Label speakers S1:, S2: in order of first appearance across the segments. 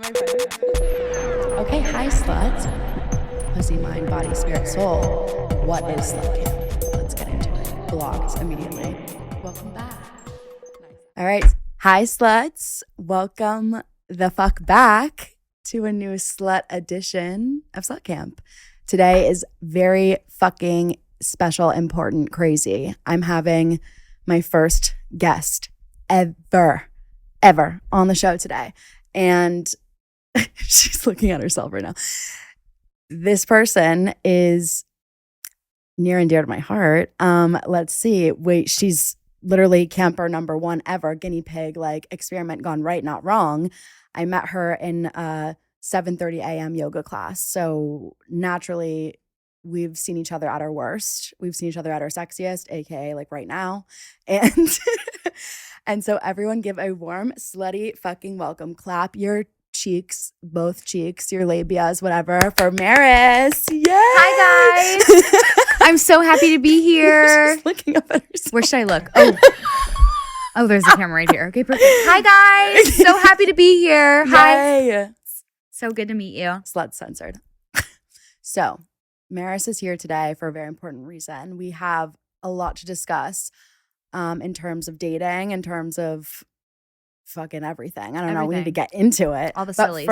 S1: Okay, hi sluts. Pussy, mind, body, spirit, soul. What is slut camp? Let's get into it. Blocked immediately. Welcome back. All right, hi sluts. Welcome the fuck back to a new slut edition of Slut Camp. Today is very fucking special, important, crazy. I'm having my first guest ever on the show today. And she's looking at herself right now. This person is near and dear to my heart. Let's see. Wait, she's literally camper number one ever, guinea pig, like experiment gone right, not wrong. I met her in a 7:30 a.m. yoga class. So naturally, we've seen each other at our worst. We've seen each other at our sexiest, aka like right now. And and so everyone give a warm, slutty fucking welcome. Clap your cheeks, both cheeks, your labias, whatever, for Maris. Yay!
S2: Hi, guys. I'm so happy to be here.
S1: She's looking up at herself.
S2: Where should I look? Oh, there's a camera right here. Okay, perfect. Hi, guys. So happy to be here. Hi.
S1: Yay.
S2: So good to meet you.
S1: Slut censored. So Maris is here today for a very important reason. We have a lot to discuss in terms of dating, in terms of fucking everything. I don't know. We need to get into it.
S2: All the sillies.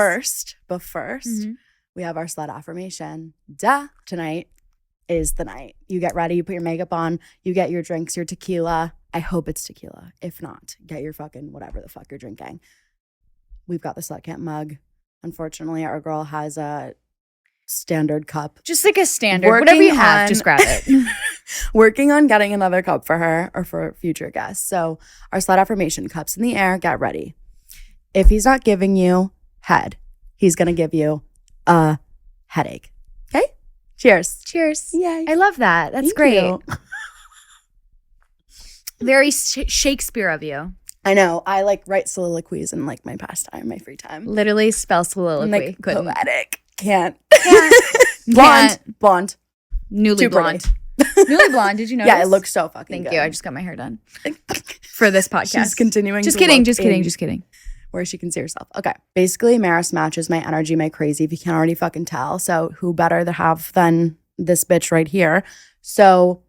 S1: But first, we have our slut affirmation. Tonight is the night. You get ready. You put your makeup on. You get your drinks, your tequila. I hope it's tequila. If not, get your fucking whatever the fuck you're drinking. We've got the Slut Camp mug. Unfortunately, our girl has a standard cup.
S2: Just like a standard. Whatever you have, just grab it.
S1: Working on getting another cup for her or for future guests. So our slut affirmation cups in the air. Get ready. If he's not giving you head, he's going to give you a headache. Okay? Cheers.
S2: Cheers.
S1: Yay.
S2: I love that. That's
S1: Thank
S2: great.
S1: you.
S2: Very Shakespeare of you.
S1: I know. I like write soliloquies in like my pastime, my free time.
S2: Literally spell soliloquy.
S1: I'm like poetic. Can't. Blonde.
S2: Newly
S1: Too
S2: blonde.
S1: pretty.
S2: Newly blonde. Did you notice?
S1: Yeah, it looks so fucking
S2: Thank
S1: good.
S2: you. I just got my hair done for this podcast.
S1: She's continuing.
S2: Just
S1: to
S2: kidding.
S1: look
S2: Just kidding.
S1: Where she can see herself. Okay. Basically, Maris matches my energy, my crazy, if you can't already fucking tell. So who better to have than this bitch right here? So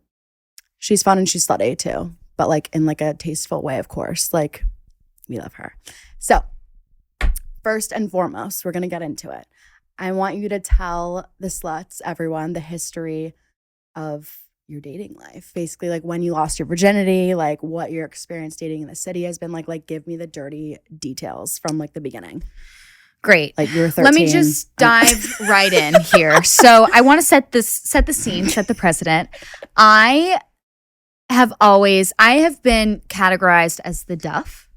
S1: she's fun and she's slutty too. But like in like a tasteful way, of course. Like we love her. So first and foremost, we're going to get into it. I want you to tell the sluts, everyone, the history of your dating life. Basically, like when you lost your virginity, like what your experience dating in the city has been like give me the dirty details from like the beginning.
S2: Great.
S1: Like you were 13.
S2: Let me just dive right in here. So I want to set the scene, set the precedent. I have been categorized as the duff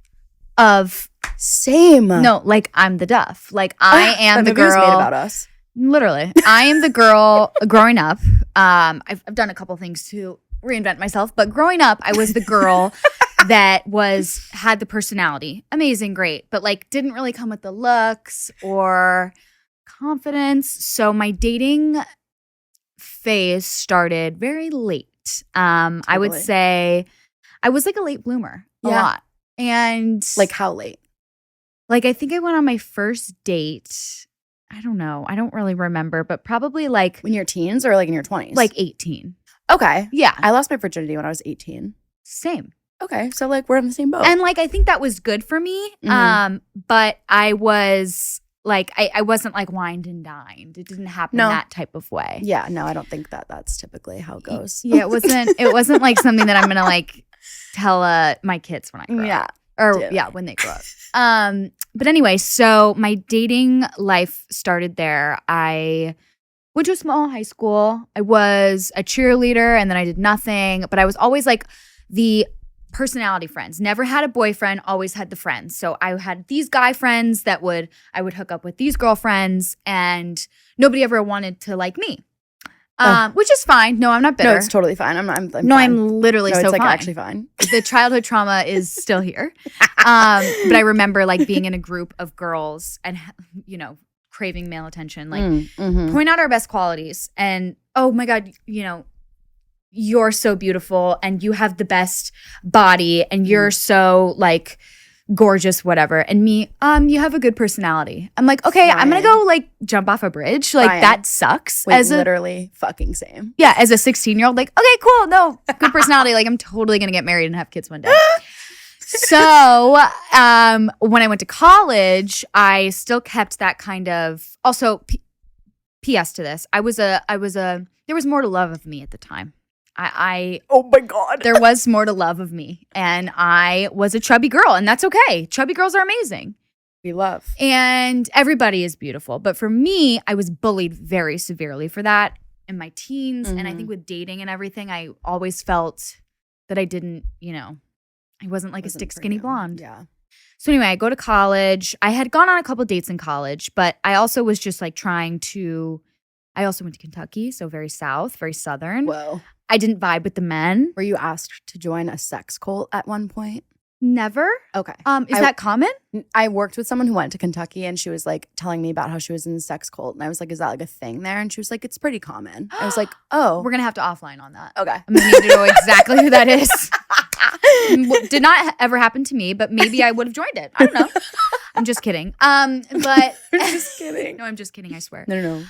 S2: of
S1: same.
S2: No, like I'm the duff. Like I am the girl.
S1: Was made about us.
S2: Literally, I am the girl growing up. I've done a couple things to reinvent myself, but growing up, I was the girl that had the personality, amazing, great, but like didn't really come with the looks or confidence. So my dating phase started very late. Totally. I would say I was like a late bloomer, a lot, and
S1: like how late?
S2: Like I think I went on my first date. I don't know. I don't really remember, but probably like
S1: when you're teens or like in your 20s?
S2: Like 18.
S1: Okay.
S2: Yeah.
S1: I lost my virginity when I was 18.
S2: Same.
S1: Okay. So like we're in the same boat.
S2: And like I think that was good for me. But I was like I wasn't like wined and dined. It didn't happen that type of way.
S1: Yeah, no, I don't think that's typically how it goes.
S2: Yeah, it wasn't like something that I'm gonna like tell my kids when I grow up. Or when they grow up. But anyway, so my dating life started there. I went to a small high school. I was a cheerleader and then I did nothing. But I was always like the personality friends. Never had a boyfriend, always had the friends. So I had these guy friends that I would hook up with these girlfriends and nobody ever wanted to like me. Which is fine. No, I'm not bitter.
S1: No, it's totally fine. I'm fine.
S2: I'm literally
S1: no,
S2: so
S1: it's like
S2: fine.
S1: Actually fine.
S2: The childhood trauma is still here. But I remember like being in a group of girls and, you know, craving male attention, like point out our best qualities and, oh my God, you know, you're so beautiful and you have the best body and you're so like gorgeous, whatever. And me, you have a good personality. I'm like, okay, I'm gonna go like jump off a bridge. Like that sucks.
S1: Wait, as literally fucking same.
S2: Yeah, as a 16-year-old, like, okay, cool, no, good personality. Like I'm totally gonna get married and have kids one day. So when I went to college, I still kept that kind of. Also, P.S. to this, I was a. There was more to love of me at the time.
S1: Oh my God.
S2: There was more to love of me. And I was a chubby girl, and that's okay. Chubby girls are amazing.
S1: We love.
S2: And everybody is beautiful. But for me, I was bullied very severely for that in my teens. And I think with dating and everything, I always felt that I didn't, I wasn't like a stick skinny blonde.
S1: Yeah.
S2: So anyway, I go to college. I had gone on a couple dates in college, but I also was just like I also went to Kentucky, so very south, very southern.
S1: Whoa.
S2: I didn't vibe with the men.
S1: Were you asked to join a sex cult at one point?
S2: Never.
S1: Okay.
S2: Is that common?
S1: I worked with someone who went to Kentucky, and she was like telling me about how she was in the sex cult. And I was like, is that like a thing there? And she was like, it's pretty common. I was like, oh.
S2: We're going to have to offline on that.
S1: Okay.
S2: I'm going to need to know exactly who that is. Did not ever happen to me, but maybe I would have joined it. I don't know. I'm just kidding. But
S1: I'm just kidding.
S2: No, I'm just kidding. I swear.
S1: No.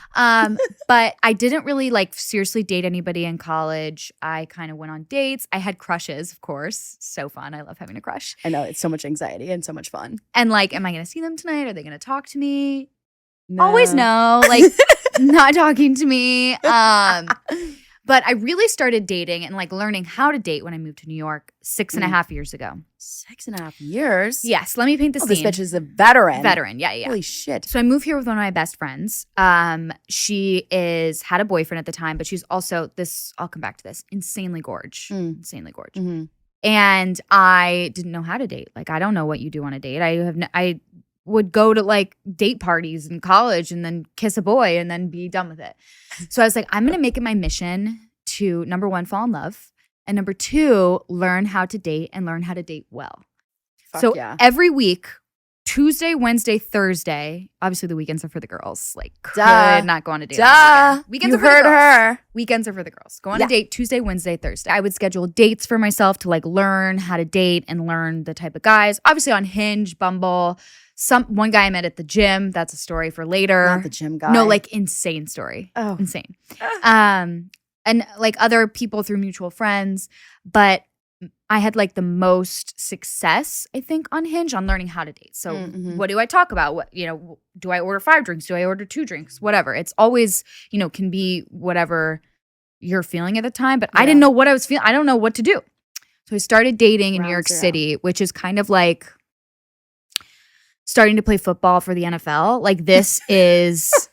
S2: But I didn't really like seriously date anybody in college. I kind of went on dates. I had crushes, of course. So fun. I love having a crush.
S1: I know, it's so much anxiety and so much fun.
S2: And like, am I going to see them tonight? Are they going to talk to me?
S1: No.
S2: Always no. Like, not talking to me. But I really started dating and like learning how to date when I moved to New York 6.5 years ago.
S1: 6.5 years?
S2: Yes. Let me paint the scene.
S1: This bitch is a veteran.
S2: Yeah.
S1: Holy shit.
S2: So I moved here with one of my best friends. She had a boyfriend at the time, but she's also I'll come back to this, insanely gorge. Insanely gorge.
S1: Mm-hmm.
S2: And I didn't know how to date. Like, I don't know what you do on a date. I would go to like date parties in college and then kiss a boy and then be done with it. So I was like, I'm going to make it my mission to, number one, fall in love. And number two, learn how to date and learn how to date well. Every week, Tuesday, Wednesday, Thursday, obviously the weekends are for the girls. Like, could not go on a date. Weekends are for the girls. Her. Weekends are for the girls. Go on a date Tuesday, Wednesday, Thursday. I would schedule dates for myself to like learn how to date and learn the type of guys. Obviously on Hinge, Bumble. One guy I met at the gym. That's a story for later.
S1: Not the gym guy.
S2: No, like insane story.
S1: Oh,
S2: insane. And like other people through mutual friends, but I had like the most success, I think, on Hinge on learning how to date. So what do I talk about? What, do I order 5 drinks? Do I order 2 drinks? Whatever. It's always, can be whatever you're feeling at the time. But I didn't know what I was feeling. I don't know what to do. So I started dating in New York City, which is kind of like starting to play football for the NFL. Like this is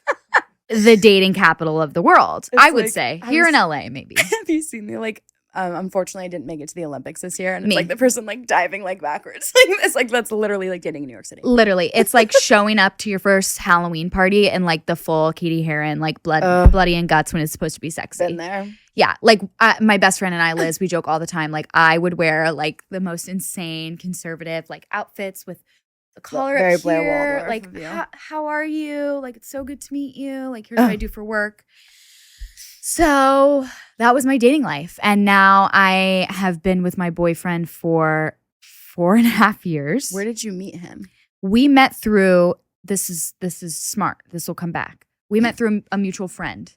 S2: the dating capital of the world, I would say. Here in LA, maybe.
S1: Have you seen the unfortunately I didn't make it to the Olympics this year, and it's like the person like diving like backwards. It's like that's literally like dating in New York City.
S2: Literally. It's like showing up to your first Halloween party and like the full Katie Heron, like bloody and guts when it's supposed to be sexy.
S1: Been there.
S2: Yeah. Like my best friend and I, Liz, we joke all the time. Like I would wear like the most insane conservative like outfits with the collar
S1: very
S2: up here. Like, how are you? Like, it's so good to meet you. Like, here's what I do for work. So that was my dating life. And now I have been with my boyfriend for 4.5 years.
S1: Where did you meet him?
S2: We met through, this is smart. This will come back. We met through a mutual friend.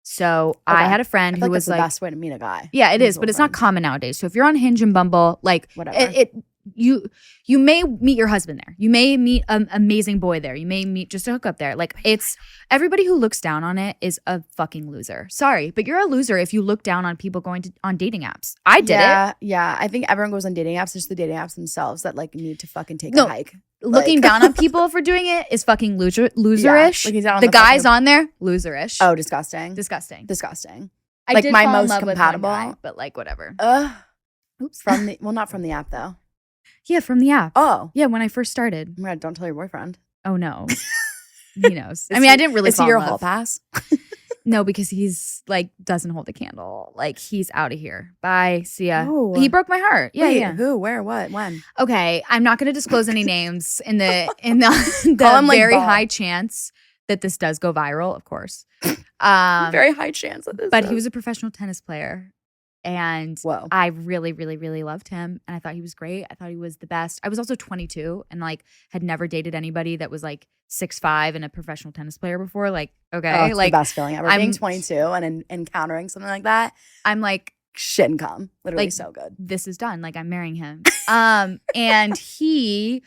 S2: So I had a friend who was
S1: that's the best way to meet a guy.
S2: Yeah, it is, but it's not common nowadays. So if you're on Hinge and Bumble, like
S1: whatever.
S2: You may meet your husband there. You may meet an amazing boy there. You may meet just a hookup there. Like it's everybody who looks down on it is a fucking loser. Sorry, but you're a loser if you look down on people going on dating apps. I did it.
S1: Yeah. I think everyone goes on dating apps. It's just the dating apps themselves that like need to fucking take a hike.
S2: Looking down on people for doing it is fucking loserish.
S1: Yeah,
S2: the guys on there, loserish.
S1: Oh, disgusting.
S2: I
S1: like
S2: did
S1: my
S2: fall in
S1: most
S2: love with
S1: compatible,
S2: one guy, but like whatever.
S1: Oops. Not from the app though.
S2: Yeah, from the app.
S1: Oh.
S2: Yeah, when I first started.
S1: Don't tell your boyfriend.
S2: Oh, no. He knows. I didn't really fall in love.
S1: Is he your hall pass?
S2: No, because he's like, doesn't hold a candle. Like, he's out of here. Bye. See ya.
S1: Oh.
S2: He broke my heart. Yeah,
S1: Wait,
S2: yeah.
S1: Who, where, what, when?
S2: Okay, I'm not going to disclose any names in the very high chance that this does go viral, of course.
S1: Very high chance of this.
S2: But he was a professional tennis player. And
S1: Whoa.
S2: I really, really, really loved him. And I thought he was great. I thought he was the best. I was also 22 and like had never dated anybody that was like 6'5" and a professional tennis player before. Like, okay.
S1: It's
S2: like
S1: the best feeling ever. Being 22 and encountering something like that.
S2: I'm like,
S1: shit and come. Literally
S2: like,
S1: so good.
S2: This is done. Like I'm marrying him. And he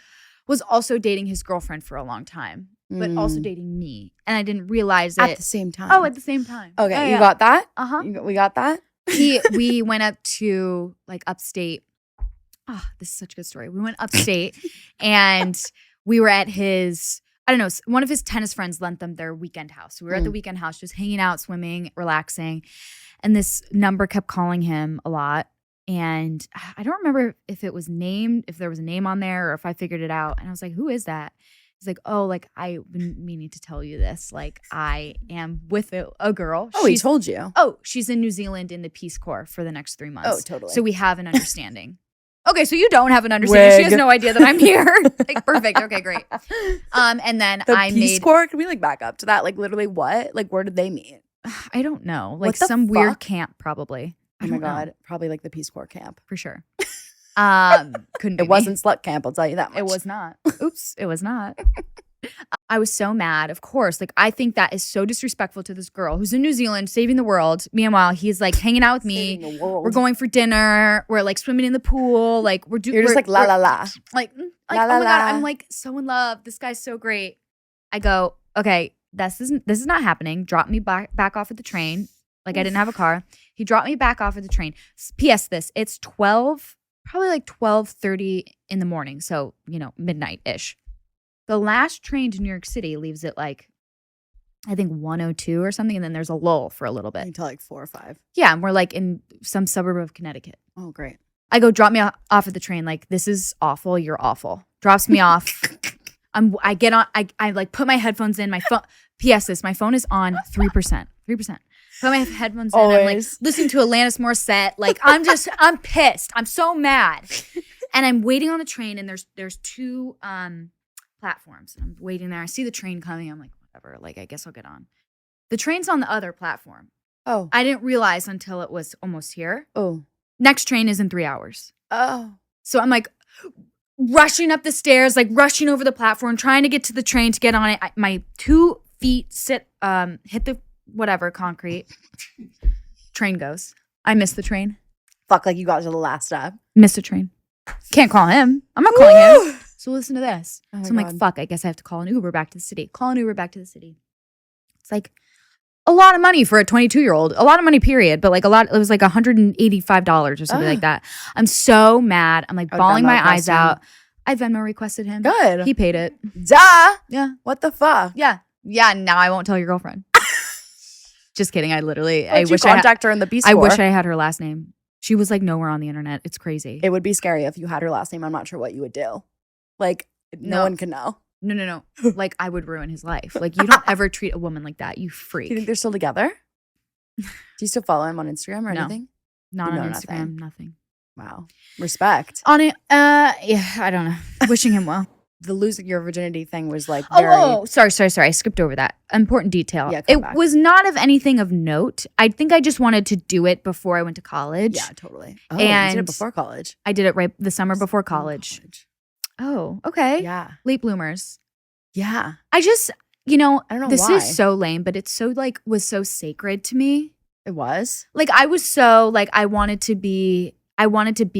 S2: was also dating his girlfriend for a long time, but also dating me. And I didn't realize it.
S1: At the same time.
S2: Oh, at the same time.
S1: Okay, you got that?
S2: Uh-huh.
S1: We got that?
S2: We went up to like upstate. Oh, this is such a good story. We went upstate and we were at his, I don't know, one of his tennis friends lent them their weekend house. So we were at the weekend house just hanging out, swimming, relaxing. And this number kept calling him a lot. And I don't remember if it was named, if there was a name on there or if I figured it out. And I was like, who is that? He's like, oh, like I've been meaning to tell you this. Like I am with a girl.
S1: Oh, he told you.
S2: Oh, she's in New Zealand in the Peace Corps for the next 3 months.
S1: Oh, totally.
S2: So we have an understanding. Okay, so you don't have an understanding. She has no idea that I'm here. Like, perfect. Okay, great. And then
S1: the Peace Corps, can we like back up to that? Like literally what? Like where did they meet?
S2: I don't know. Like
S1: some
S2: weird camp probably.
S1: Oh my God. Probably like the Peace Corps camp.
S2: For sure. Couldn't be
S1: It wasn't slut camp, I'll tell you that much.
S2: It was not. Oops, it was not. I was so mad, of course. Like, I think that is so disrespectful to this girl who's in New Zealand saving the world. Meanwhile, he's like hanging out with me.
S1: Saving the world.
S2: We're going for dinner. We're like swimming in the pool. Like
S1: You're just like la la la.
S2: Like
S1: la,
S2: oh
S1: la,
S2: my God,
S1: la.
S2: I'm like so in love. This guy's so great. I go, okay, this is not happening. Drop me back off at the train. Like I didn't have a car. He dropped me back off at the train. P.S. It's 12, probably like 12:30 in the morning. So, midnight-ish. The last train to New York City leaves at like, I think 1:02 or something. And then there's a lull for a little bit.
S1: Until like 4 or 5.
S2: Yeah. And we're like in some suburb of Connecticut.
S1: Oh, great.
S2: I go, drop me off at the train. Like, this is awful. You're awful. Drops me off. I get on, I like put my headphones in. My phone, P.S. my phone is on 3%. 3%. Put my headphones in. I'm like listening to Alanis Morissette. Like I'm pissed. I'm so mad. And I'm waiting on the train and there's 2 platforms. And I'm waiting there. I see the train coming. I'm like, whatever. Like, I guess I'll get on. The train's on the other platform.
S1: Oh.
S2: I didn't realize until it was almost here.
S1: Oh.
S2: Next train is in 3 hours.
S1: Oh.
S2: So I'm like rushing up the stairs, like rushing over the platform, trying to get to the train to get on it. My 2 feet hit the whatever concrete. Train goes. I missed the train.
S1: Fuck, like you got to the last stop.
S2: Missed a train. Can't call him. I'm not calling him. So listen to this.
S1: Oh
S2: so I'm like, fuck, I guess I have to call an Uber back to the city. Call an Uber back to the city. It's like a lot of money for a 22-year-old. A lot of money, period. But like it was like $185 or something like that. I'm so mad. I'm like bawling my eyes out. I Venmo requested him.
S1: Good.
S2: He paid it.
S1: Duh.
S2: Yeah.
S1: What the fuck?
S2: Yeah. Yeah. Now I won't tell your girlfriend. Just kidding. I literally,
S1: I wish contact her in the Peace Corps.
S2: I wish I had her last name. She was like nowhere on the internet. It's crazy.
S1: It would be scary if you had her last name. I'm not sure what you would do. Like, no one can know.
S2: No. Like, I would ruin his life. Like, you don't ever treat a woman like that. You freak.
S1: Do you think they're still together? Do you still follow him on Instagram or anything?
S2: Not on Instagram. Nothing.
S1: Wow. Respect.
S2: On it. Yeah, I don't know. Wishing him well.
S1: The losing your virginity thing was like
S2: sorry. I skipped over that. Important detail.
S1: Yeah,
S2: it was not of anything of note. I think I just wanted to do it before I went to college.
S1: Yeah, totally. Oh,
S2: and
S1: you did it before college.
S2: I did it right the summer before college. Oh, okay.
S1: Yeah.
S2: Late bloomers.
S1: Yeah.
S2: I just, I don't know
S1: this
S2: why. Is so lame, but it's so like was so sacred to me.
S1: It was?
S2: Like I was so like I wanted to be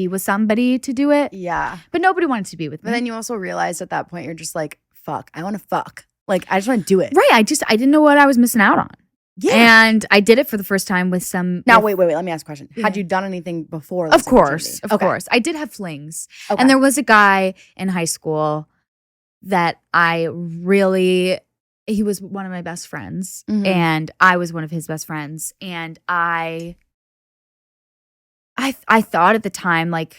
S2: with somebody to do it.
S1: Yeah.
S2: But nobody wanted to be with me.
S1: But then you also realized at that point, you're just like, fuck, I want to fuck. Like, I just want to do it.
S2: Right. I didn't know what I was missing out on.
S1: Yeah.
S2: And I did it for the first time with some.
S1: Now, wait. Let me ask a question. Yeah. Had you done anything before?
S2: Of course. I did have flings. Okay. And there was a guy in high school that he was one of my best friends. Mm-hmm. And I was one of his best friends. And I thought at the time, like,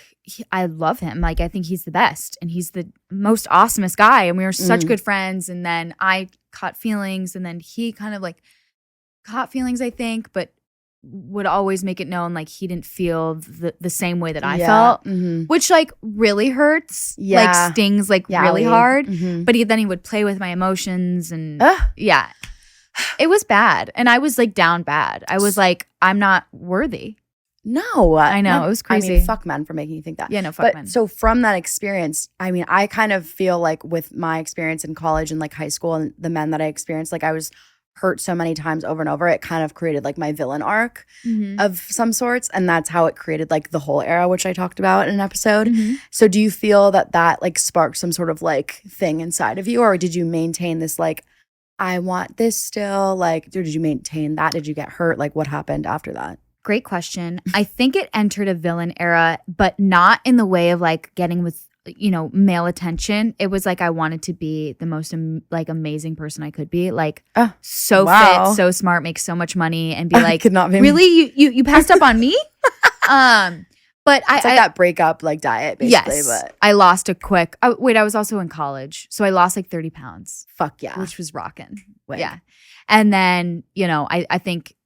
S2: I love him. Like, I think he's the best. And he's the most awesomest guy. And we were such good friends. And then I caught feelings. And then he kind of, like, caught feelings, I think. But would always make it known, like, he didn't feel the same way that I felt. Mm-hmm. Which, like, really hurts. Yeah. Like, stings, like, really hard. Mm-hmm. But then he would play with my emotions. And, yeah. It was bad. And I was, like, down bad. I was like, I'm not worthy.
S1: No.
S2: I know. It was crazy.
S1: I mean, fuck men for making you think that.
S2: Yeah, no, fuck men.
S1: So from that experience, I mean, I kind of feel like with my experience in college and like high school and the men that I experienced, like I was hurt so many times over and over, it kind of created like my villain arc of some sorts. And that's how it created like the whole era, which I talked about in an episode. So do you feel that like sparked some sort of like thing inside of you, or did you maintain this like, I want this still? Like, or did you maintain that? Did you get hurt? Like what happened after that?
S2: Great question. I think it entered a villain era, but not in the way of like getting with, male attention. It was like I wanted to be the most like amazing person I could be. Like so fit, so smart, make so much money, and be like,
S1: could not be
S2: really? You passed up on me? But
S1: it's like that breakup like diet, basically.
S2: Yes,
S1: but
S2: I lost a quick. I was also in college, so I lost like 30 pounds.
S1: Fuck yeah,
S2: which was rocking. Yeah, and then I think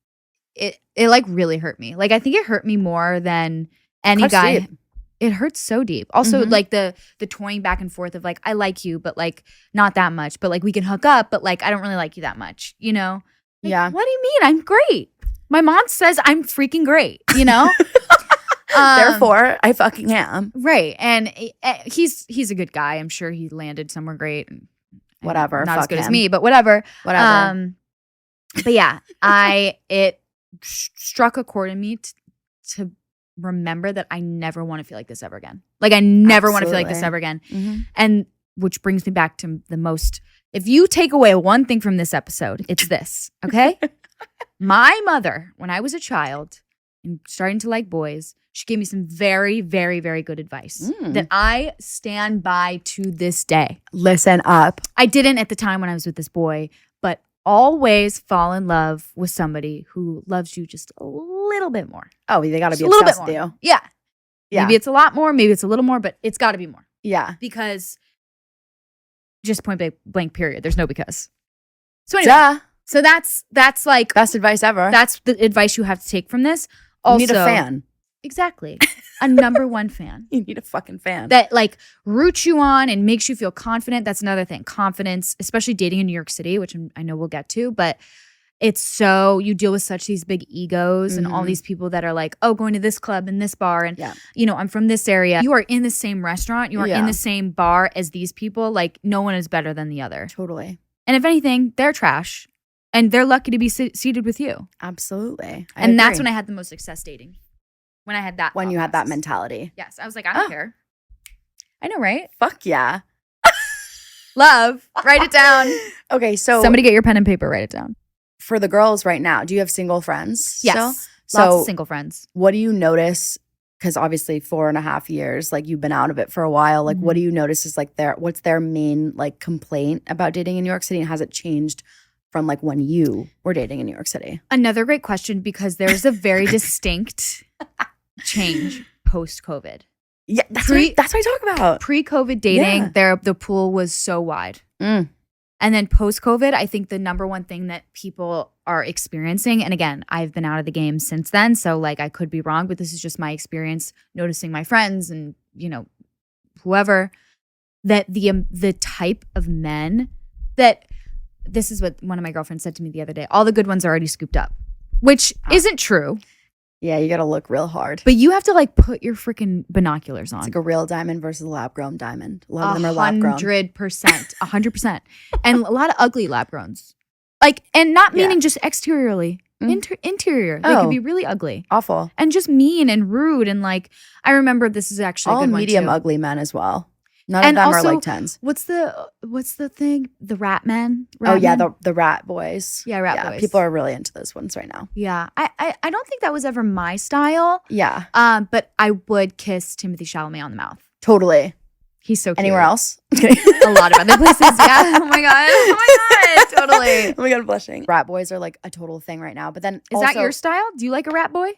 S2: it like really hurt me. Like I think it hurt me more than any guy.
S1: Deep.
S2: It hurts so deep. Also, like the toying back and forth of like I like you, but like not that much. But like we can hook up, but like I don't really like you that much. Like,
S1: yeah.
S2: What do you mean? I'm great. My mom says I'm freaking great.
S1: Therefore, I fucking am.
S2: Right. And he's a good guy. I'm sure he landed somewhere great.
S1: Whatever.
S2: Not as good as me, but whatever.
S1: Whatever.
S2: But yeah, it struck a chord in me to remember that I never want to feel like this ever again. Like I never want to feel like this ever again. And which brings me back to the most, if you take away one thing from this episode, it's this, okay? My mother, when I was a child and starting to like boys, she gave me some very, very, very good advice that I stand by to this day.
S1: Listen up.
S2: I didn't at the time when I was with this boy, but always fall in love with somebody who loves you just a little bit more.
S1: Oh, they got to be obsessed with you.
S2: Yeah. Maybe it's a lot more, maybe it's a little more, but it's got to be more.
S1: Yeah.
S2: Because just point blank period. There's no because. So anyway, so that's like
S1: best advice ever.
S2: That's the advice you have to take from this. Also,
S1: you need a fan.
S2: Exactly. A number one fan.
S1: You need a fucking fan.
S2: That like roots you on and makes you feel confident. That's another thing. Confidence, especially dating in New York City, which I know we'll get to, but it's so, you deal with such these big egos and all these people that are like, oh, going to this club and this bar and, I'm from this area. You are in the same restaurant. You are in the same bar as these people. Like no one is better than the other.
S1: Totally.
S2: And if anything, they're trash and they're lucky to be seated with you.
S1: Absolutely.
S2: I agree. That's when I had the most success dating. When I had that.
S1: When you had that mentality.
S2: Yes. I was like, I don't care. I know, right?
S1: Fuck yeah.
S2: Love. Write it down.
S1: Okay, so.
S2: Somebody get your pen and paper. Write it down.
S1: For the girls right now, do you have single friends?
S2: Yes.
S1: Still?
S2: Lots of single friends.
S1: What do you notice? Because obviously 4.5 years, like you've been out of it for a while. Like what do you notice is like what's their main like complaint about dating in New York City? And has it changed from like when you were dating in New York City?
S2: Another great question, because there's a very distinct change post-COVID.
S1: Yeah, that's what I talk about.
S2: Pre-COVID dating, the pool was so wide. And then post-COVID, I think the number one thing that people are experiencing, and again, I've been out of the game since then, so like I could be wrong, but this is just my experience noticing my friends and, whoever, that the type of men that, this is what one of my girlfriends said to me the other day, all the good ones are already scooped up, which isn't true.
S1: Yeah, you got to look real hard.
S2: But you have to like put your freaking binoculars on.
S1: It's like a real diamond versus a lab-grown diamond. A lot of them are lab-grown.
S2: 100%. 100%. And a lot of ugly lab-growns. Like, and not meaning just exteriorly. Interior. They could be really ugly.
S1: Awful.
S2: And just mean and rude. And like, I remember this is actually a good one too.
S1: All medium ugly men as well. None of them
S2: also,
S1: are like 10s.
S2: What's the thing? The rat men?
S1: The rat boys.
S2: Yeah, rat boys.
S1: People are really into those ones right now.
S2: Yeah. I don't think that was ever my style.
S1: Yeah.
S2: But I would kiss Timothée Chalamet on the mouth.
S1: Totally.
S2: He's so cute.
S1: Anywhere else?
S2: A lot of other places. Yeah. Oh my god. Totally.
S1: Oh my god, I'm blushing. Rat boys are like a total thing right now. But then
S2: is that your style? Do you like a rat boy?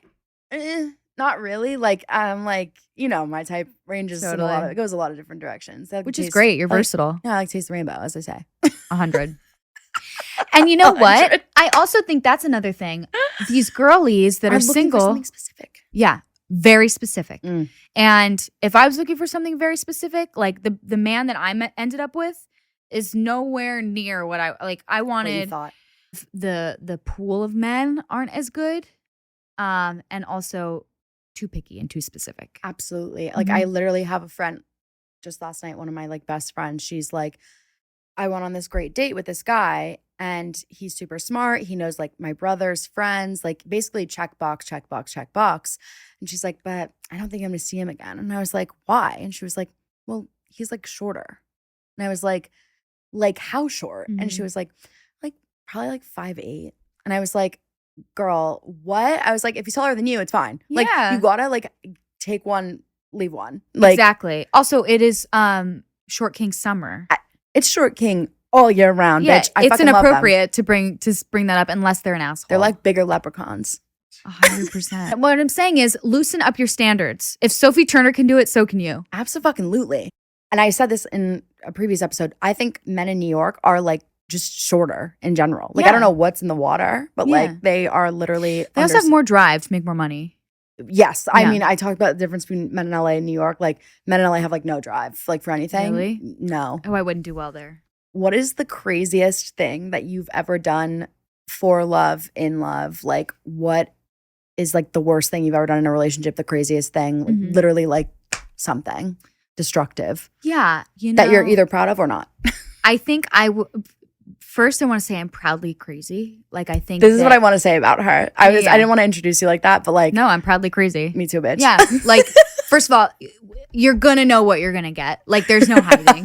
S1: Not really. Like I'm like, my type ranges it goes a lot of different directions.
S2: Which is great. You're versatile.
S1: Yeah, I like Taste the Rainbow, as I say.
S2: 100. And you know what? I also think that's another thing. These girlies that are single.
S1: For something specific.
S2: Yeah. Very specific. And if I was looking for something very specific, like the man that I ended up with is nowhere near what I wanted.
S1: What you thought.
S2: The pool of men aren't as good. And also too picky and too specific.
S1: Absolutely. Like I literally have a friend just last night, one of my like best friends, she's like, I went on this great date with this guy and he's super smart. He knows like my brother's friends, like basically check box, check box, check box. And she's like, but I don't think I'm gonna see him again. And I was like, why? And she was like, well, he's like shorter. And I was like how short? And she was like probably like 5'8". And I was like, girl, what? I was like, if he's taller than you, it's fine. Like you gotta like take one, leave one. Like
S2: exactly. Also, it is short king summer.
S1: It's short king all year round, bitch.
S2: It's inappropriate to bring that up unless they're an asshole.
S1: They're like bigger leprechauns.
S2: 100%. What I'm saying is loosen up your standards. If Sophie Turner can do it, so can you.
S1: Absolutely. And I said this in a previous episode. I think men in New York are like just shorter in general. Like I don't know what's in the water, but like they are literally.
S2: They also have more drive to make more money.
S1: Yes. I mean, I talked about the difference between men in LA and New York. Like men in LA have like no drive, like for anything.
S2: Really?
S1: No.
S2: Oh, I wouldn't do well there.
S1: What is the craziest thing that you've ever done for love, in love? Like what is like the worst thing you've ever done in a relationship? The craziest thing, like, literally like something destructive.
S2: Yeah. You know,
S1: that you're either proud of or not.
S2: I think first, I want to say I'm proudly crazy. Like I think
S1: this is what I want to say about her. I didn't want to introduce you like that, but like,
S2: no, I'm proudly crazy.
S1: Me too, bitch.
S2: Yeah, like first of all, you're gonna know what you're gonna get. Like there's no hiding.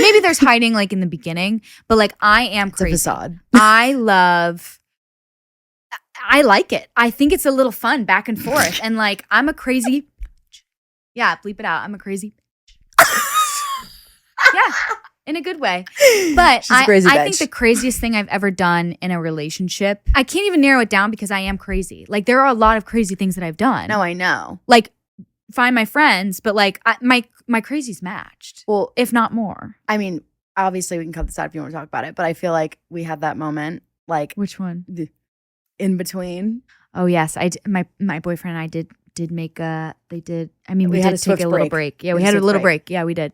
S2: Maybe there's hiding like in the beginning, but like I am crazy.
S1: It's a facade.
S2: I like it. I think it's a little fun back and forth, and like I'm a crazy. Yeah, bleep it out. I'm a crazy. Yeah. In a good way. But I think the craziest thing I've ever done in a relationship, I can't even narrow it down because I am crazy. Like there are a lot of crazy things that I've done.
S1: No, I know.
S2: Like find my friends, but like my crazy's matched. Well, if not more.
S1: I mean, obviously we can cut this out if you want to talk about it, but I feel like we had that moment. Like
S2: which one?
S1: In between.
S2: Oh yes, my boyfriend and I did make we did take a little break. Yeah, we had a little break. Yeah, we did.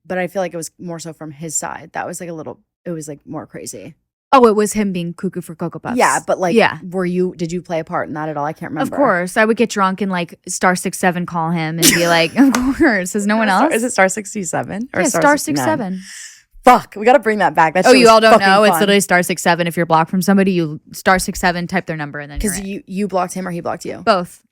S1: But I feel like it was more so from his side. That was like it was like more crazy.
S2: Oh, it was him being cuckoo for Cocoa Puffs.
S1: Yeah, but like, did you play a part in that at all? I can't remember.
S2: Of course. I would get drunk and like star 67 call him and be like, of course. Is no one else?
S1: Is it star 67? Or
S2: yeah, star 67.
S1: Fuck, we got to bring that back. That
S2: you all don't know? Fun. It's literally star 67. If you're blocked from somebody, you star 67, type their number, and then
S1: because you blocked him or he blocked you.
S2: Both.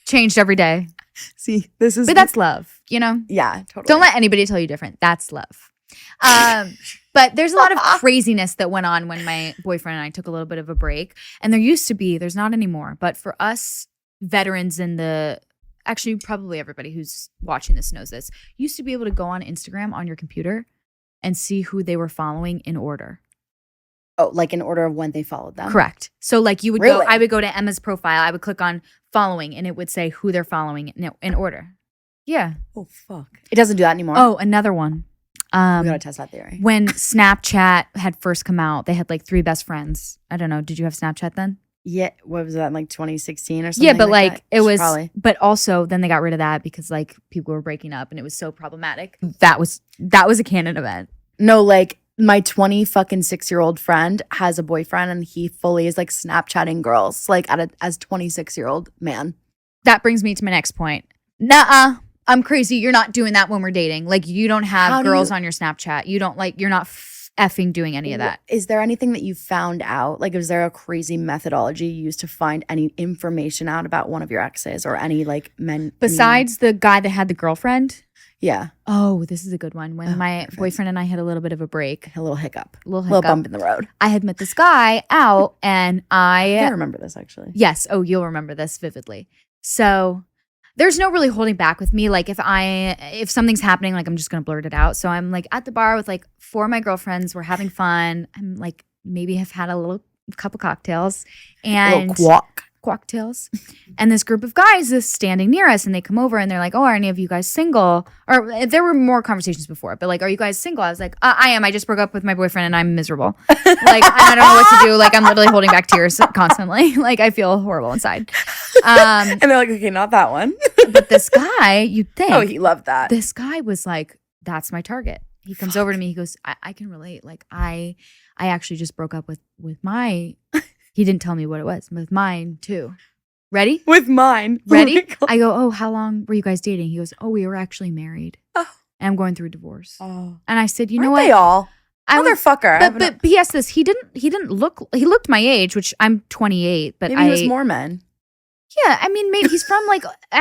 S2: Changed every day.
S1: See, but
S2: that's love, you know?
S1: Yeah, totally.
S2: Don't let anybody tell you different. That's love. But there's a lot of craziness that went on when my boyfriend and I took a little bit of a break. And there's not anymore. But for us veterans actually probably everybody who's watching this knows this, used to be able to go on Instagram on your computer and see who they were following in order.
S1: Oh, like in order of when they followed them?
S2: Correct. So like you would I would go to Emma's profile. I would click on following and it would say who they're following in order. Yeah.
S1: Oh, fuck. It doesn't do that anymore?
S2: Oh, another one.
S1: We gotta test that theory.
S2: When Snapchat had first come out, they had like 3 best friends. I don't know. Did you have Snapchat then?
S1: Yeah. What was that, like 2016 or something?
S2: Yeah, but like
S1: that?
S2: It was
S1: probably.
S2: But also then they got rid of that because like people were breaking up and it was so problematic. That was a canon event.
S1: No, like my 26-year-old friend has a boyfriend and he fully is like Snapchatting girls like as 26-year-old man.
S2: That brings me to my next point. Nuh-uh. I'm crazy. You're not doing that when we're dating. Like you don't have girls on your Snapchat. You don't you're not effing doing any of that.
S1: Is there anything that you found out? Like is there a crazy methodology you used to find any information out about one of your exes or any like men?
S2: Besides the guy that had the girlfriend?
S1: Yeah.
S2: Oh, this is a good one. When my boyfriend and I had a little bit of a break.
S1: A little hiccup.
S2: A little
S1: bump in the road.
S2: I had met this guy out and I
S1: remember this actually.
S2: Yes. Oh, you'll remember this vividly. So there's no really holding back with me. Like if something's happening, like I'm just going to blurt it out. So I'm like at the bar with like 4 of my girlfriends. We're having fun. I'm like maybe have had a couple cocktails and
S1: a little
S2: cocktails. And this group of guys is standing near us and they come over and they're like, oh, are any of you guys single? Or there were more conversations before, but like, are you guys single? I was like, I am. I just broke up with my boyfriend and I'm miserable. Like, I don't know what to do. Like, I'm literally holding back tears constantly. Like, I feel horrible inside.
S1: And they're like, okay, not that one.
S2: But this guy, you'd think.
S1: Oh, he loved that.
S2: This guy was like, that's my target. He comes over to me. He goes, I can relate. Like, I actually just broke up with my... He didn't tell me what it was, with mine too. Ready?
S1: With mine.
S2: Ready? I go, oh, how long were you guys dating? He goes, oh, we were actually married. And I'm going through a divorce. And I said, you know what?
S1: They all. Motherfucker.
S2: But he asked this. He looked my age, which I'm 28, but
S1: maybe he was Mormon.
S2: Yeah, I mean, maybe he's from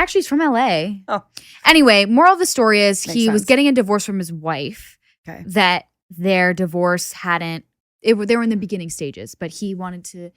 S2: he's from LA.
S1: Oh.
S2: Anyway, moral of the story is
S1: Makes
S2: he
S1: sense.
S2: was getting a divorce from his wife.
S1: Okay.
S2: That their divorce they were in the beginning stages, but he wanted to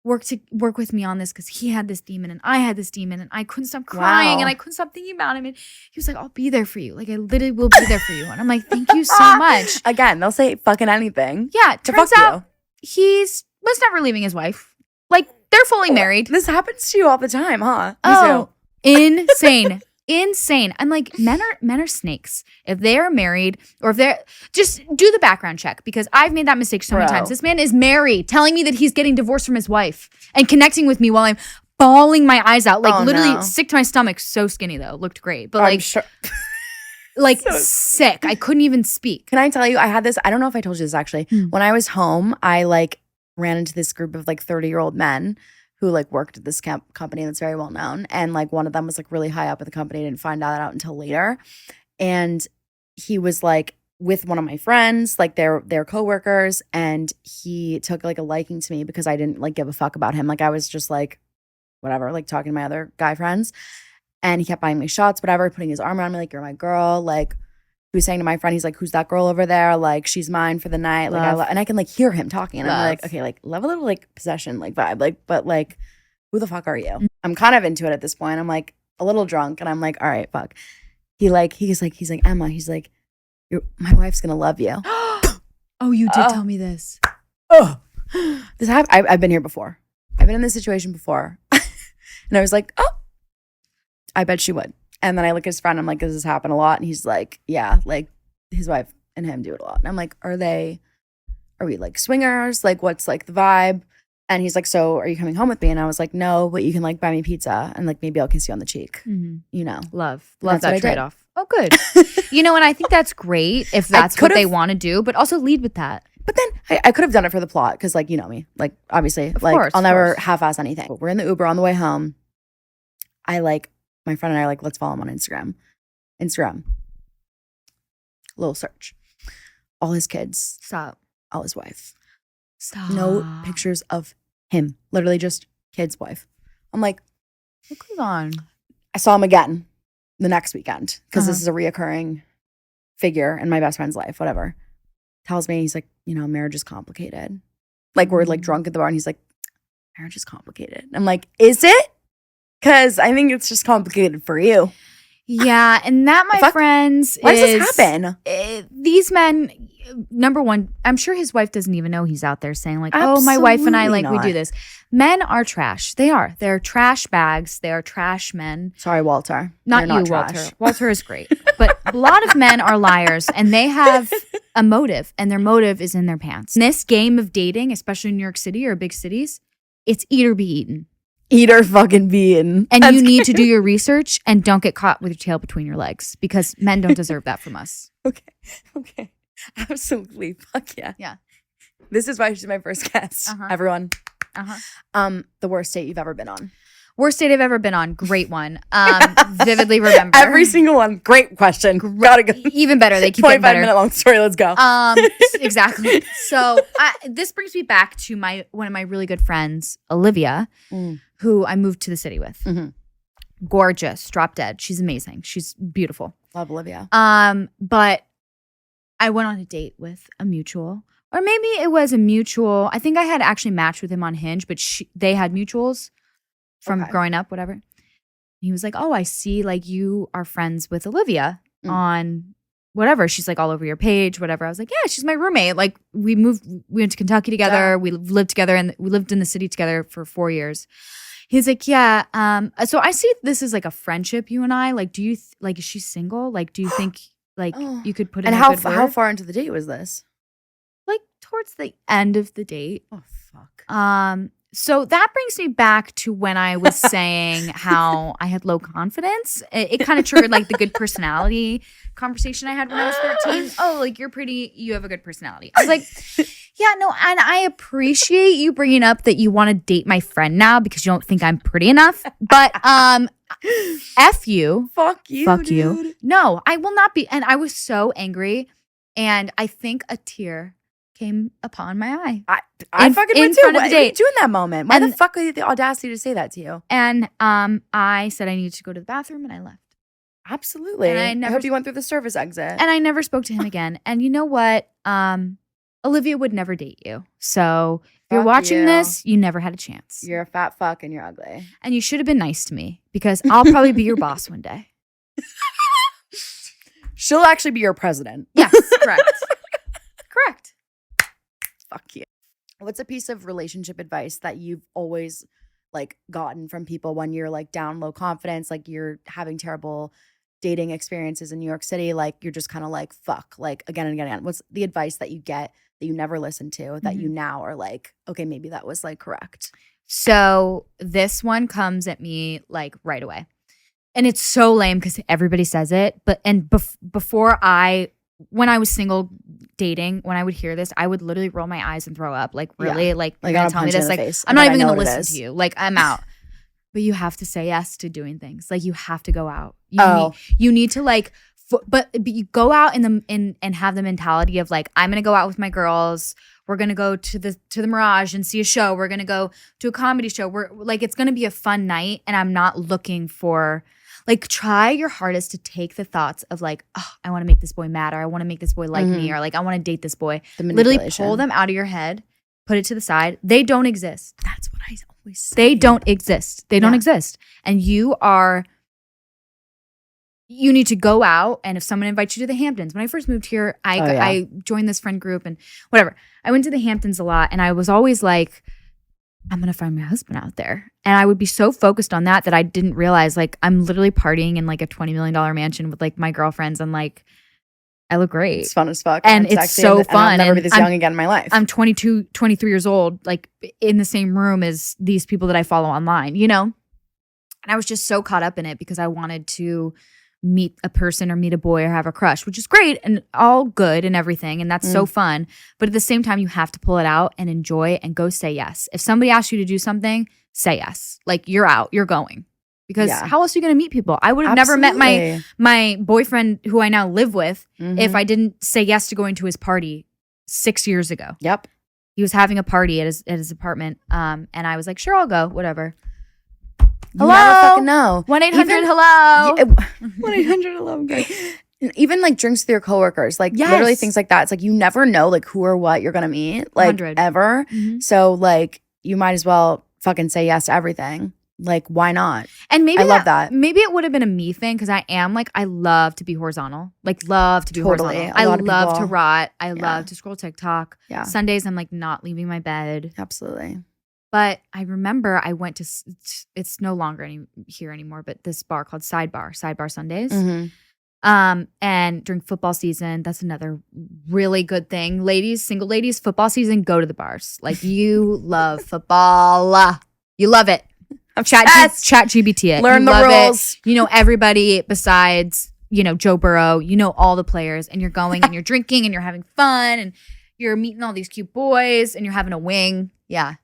S2: work with me on this because he had this demon and I had this demon and I couldn't stop crying and I couldn't stop thinking about him. And he was like, I'll be there for you. Like, I literally will be there for you. And I'm like, thank you so much.
S1: Again, they'll say fucking anything.
S2: Yeah, turns out he was never leaving his wife. Like, they're fully married.
S1: This happens to you all the time, huh?
S2: Oh, insane. Insane. I'm like, men are snakes. If they are married or if they're just do the background check because I've made that mistake so many times. This man is married, telling me that he's getting divorced from his wife and connecting with me while I'm bawling my eyes out. Like literally sick to my stomach. So skinny though. Looked great. But
S1: I'm sure.
S2: Like so sick. I couldn't even speak.
S1: Can I tell you, I had this, I don't know if I told you this actually. When I was home, I ran into this group of 30-year-old men who worked at this company that's very well known. And one of them was really high up at the company. I didn't find that out until later. And he was with one of my friends, their coworkers. And he took a liking to me because I didn't give a fuck about him. I was just whatever, talking to my other guy friends. And he kept buying me shots, whatever, putting his arm around me, you're my girl. He was saying to my friend, he's who's that girl over there? She's mine for the night. And I can hear him talking. And I'm okay, love a little possession vibe. But who the fuck are you? I'm kind of into it at this point. I'm a little drunk and I'm all right, fuck. He's like, Emma, he's like, my wife's gonna love you.
S2: Oh, you did tell me this.
S1: Oh, this happened. I've been here before. I've been in this situation before. And I was oh, I bet she would. And then I look at his friend, I'm does this happen a lot? And he's yeah, his wife and him do it a lot. And I'm are we swingers? What's the vibe? And he's so are you coming home with me? And I was no, but you can buy me pizza and maybe I'll kiss you on the cheek. Mm-hmm. You know.
S2: Love that trade-off. Oh, good. And I think that's great if that's what they want to do, but also lead with that.
S1: But then I could have done it for the plot because you know me. Obviously,
S2: of course,
S1: I'll never half-ass anything. But we're in the Uber on the way home. My friend and I are let's follow him on Instagram. Little search. All his kids.
S2: Stop.
S1: All his wife.
S2: Stop.
S1: No pictures of him. Literally just kid's wife. I'm
S2: what goes on?
S1: I saw him again the next weekend because this is a reoccurring figure in my best friend's life, whatever. Tells me, he's marriage is complicated. We're drunk at the bar and he's marriage is complicated. I'm is it? Because I think it's just complicated for you.
S2: Yeah, and that, my friends,
S1: why does this happen?
S2: These men, number one, I'm sure his wife doesn't even know he's out there saying
S1: oh,
S2: my wife and I we do this. Men are trash. They are. They're trash bags. They are trash men.
S1: Sorry, Walter.
S2: Not you, Walter. Walter is great. But a lot of men are liars and they have a motive and their motive is in their pants. In this game of dating, especially in New York City or big cities, it's eat or be eaten.
S1: Eat or fucking be eaten.
S2: And you need to do your research and don't get caught with your tail between your legs because men don't deserve that from us.
S1: Okay. Absolutely. Fuck yeah.
S2: Yeah.
S1: This is why she's my first guest. Everyone. The worst date you've ever been on.
S2: Worst date I've ever been on. Great one. Vividly remember.
S1: Every single one. Great question. Gotta go.
S2: Even better. They keep getting better.
S1: 25-minute long story. Let's go.
S2: Exactly. So this brings me back to one of my really good friends, Olivia, who I moved to the city with. Mm-hmm. Gorgeous. Drop dead. She's amazing. She's beautiful.
S1: Love Olivia.
S2: But I went on a date with a mutual. Or maybe it was a mutual. I think I had actually matched with him on Hinge, but they had mutuals from growing up, whatever. He was oh, I see you are friends with Olivia on whatever. She's all over your page, whatever. I was yeah, she's my roommate. We went to Kentucky together. Yeah. We lived together and we lived in the city together for 4 years. He's yeah. So I see this as a friendship, you and I. Do you, is she single? Do you think you could put in a good word?
S1: How far into the date was this?
S2: Towards the end of the date.
S1: Oh, fuck.
S2: So that brings me back to when I was saying how I had low confidence. It kind of triggered the good personality conversation I had when I was 13. Oh, you're pretty, you have a good personality. I was Yeah, no, and I appreciate you bringing up that you want to date my friend now because you don't think I'm pretty enough. But F you.
S1: Fuck you,
S2: Fuck
S1: dude.
S2: you. No, I will not be. And I was so angry. And I think a tear came upon my eye.
S1: I fucking would too.
S2: What
S1: are you doing that moment? Why the fuck are you the audacity to say that to you?
S2: And I said I needed to go to the bathroom and I left.
S1: Absolutely. And I hope you went through the service exit.
S2: And I never spoke to him again. And you know what? Olivia would never date you. So if you're watching this, you never had a chance.
S1: You're a fat fuck and you're ugly.
S2: And you should have been nice to me because I'll probably be your boss one day.
S1: She'll actually be your president.
S2: Yes, correct. Correct.
S1: Fuck you. What's a piece of relationship advice that you've always like gotten from people when you're like down low confidence, like you're having terrible dating experiences in New York City, like you're just kind of like fuck, like again and again and again? What's the advice that you get that you never listened to that you now are like, okay, maybe that was like correct?
S2: So this one comes at me like right away. And it's so lame because everybody says it. But before when I was single dating, when I would hear this, I would literally roll my eyes and throw up. Like, really? Like you're gonna tell me this? Like, I'm not even gonna listen to you. Like, I'm out. But you have to say yes to doing things. Like, you have to go out. You need to like, but you go out and have the mentality of like, I'm gonna go out with my girls. We're gonna go to the Mirage and see a show. We're gonna go to a comedy show. We're like, it's gonna be a fun night. And I'm not looking for. Like, try your hardest to take the thoughts of like, oh, I want to make this boy mad, or I want to make this boy like me, or like, I want to date this boy. Literally pull them out of your head, put it to the side. They don't exist.
S1: That's what I always say.
S2: They don't exist. They don't exist. And you need to go out. And if someone invites you to the Hamptons, when I first moved here, I joined this friend group and whatever. I went to the Hamptons a lot. And I was always like, I'm going to find my husband out there. And I would be so focused on that I didn't realize like I'm literally partying in like a $20 million mansion with like my girlfriends and like I look great.
S1: It's fun as fuck.
S2: And it's so fun.
S1: I'll never be this young again in my life.
S2: I'm 22, 23 years old, like in the same room as these people that I follow online, you know? And I was just so caught up in it because I wanted to meet a person or meet a boy or have a crush, which is great and all good and everything. And that's so fun. But at the same time, you have to pull it out and enjoy and go say yes. If somebody asks you to do something, say yes. Like you're out, you're going. Because how else are you going to meet people? I would have never met my boyfriend who I now live with if I didn't say yes to going to his party 6 years ago.
S1: Yep.
S2: He was having a party at his apartment. And I was like, sure, I'll go, whatever.
S1: You never fucking know.
S2: 1-800-HELLO.
S1: 1-800-HELLO. Even like drinks with your coworkers, like literally things like that. It's like you never know like who or what you're gonna meet, like
S2: 100.
S1: ever. So like you might as well fucking say yes to everything. Like why not?
S2: And maybe
S1: I love that.
S2: Maybe it would have been a me thing because I am like I love to be horizontal. Like love to be horizontal. I love to rot. I love to scroll TikTok.
S1: Yeah.
S2: Sundays I'm like not leaving my bed.
S1: Absolutely.
S2: But I remember I went to, it's no longer here anymore, but this bar called Sidebar Sundays. And during football season, that's another really good thing. Ladies, single ladies, football season, go to the bars. Like you love football. You love it. Chat GBT it.
S1: Learn the rules.
S2: You know everybody besides, you know, Joe Burrow. You know all the players and you're going and you're drinking and you're having fun and you're meeting all these cute boys and you're having a wing. Yeah.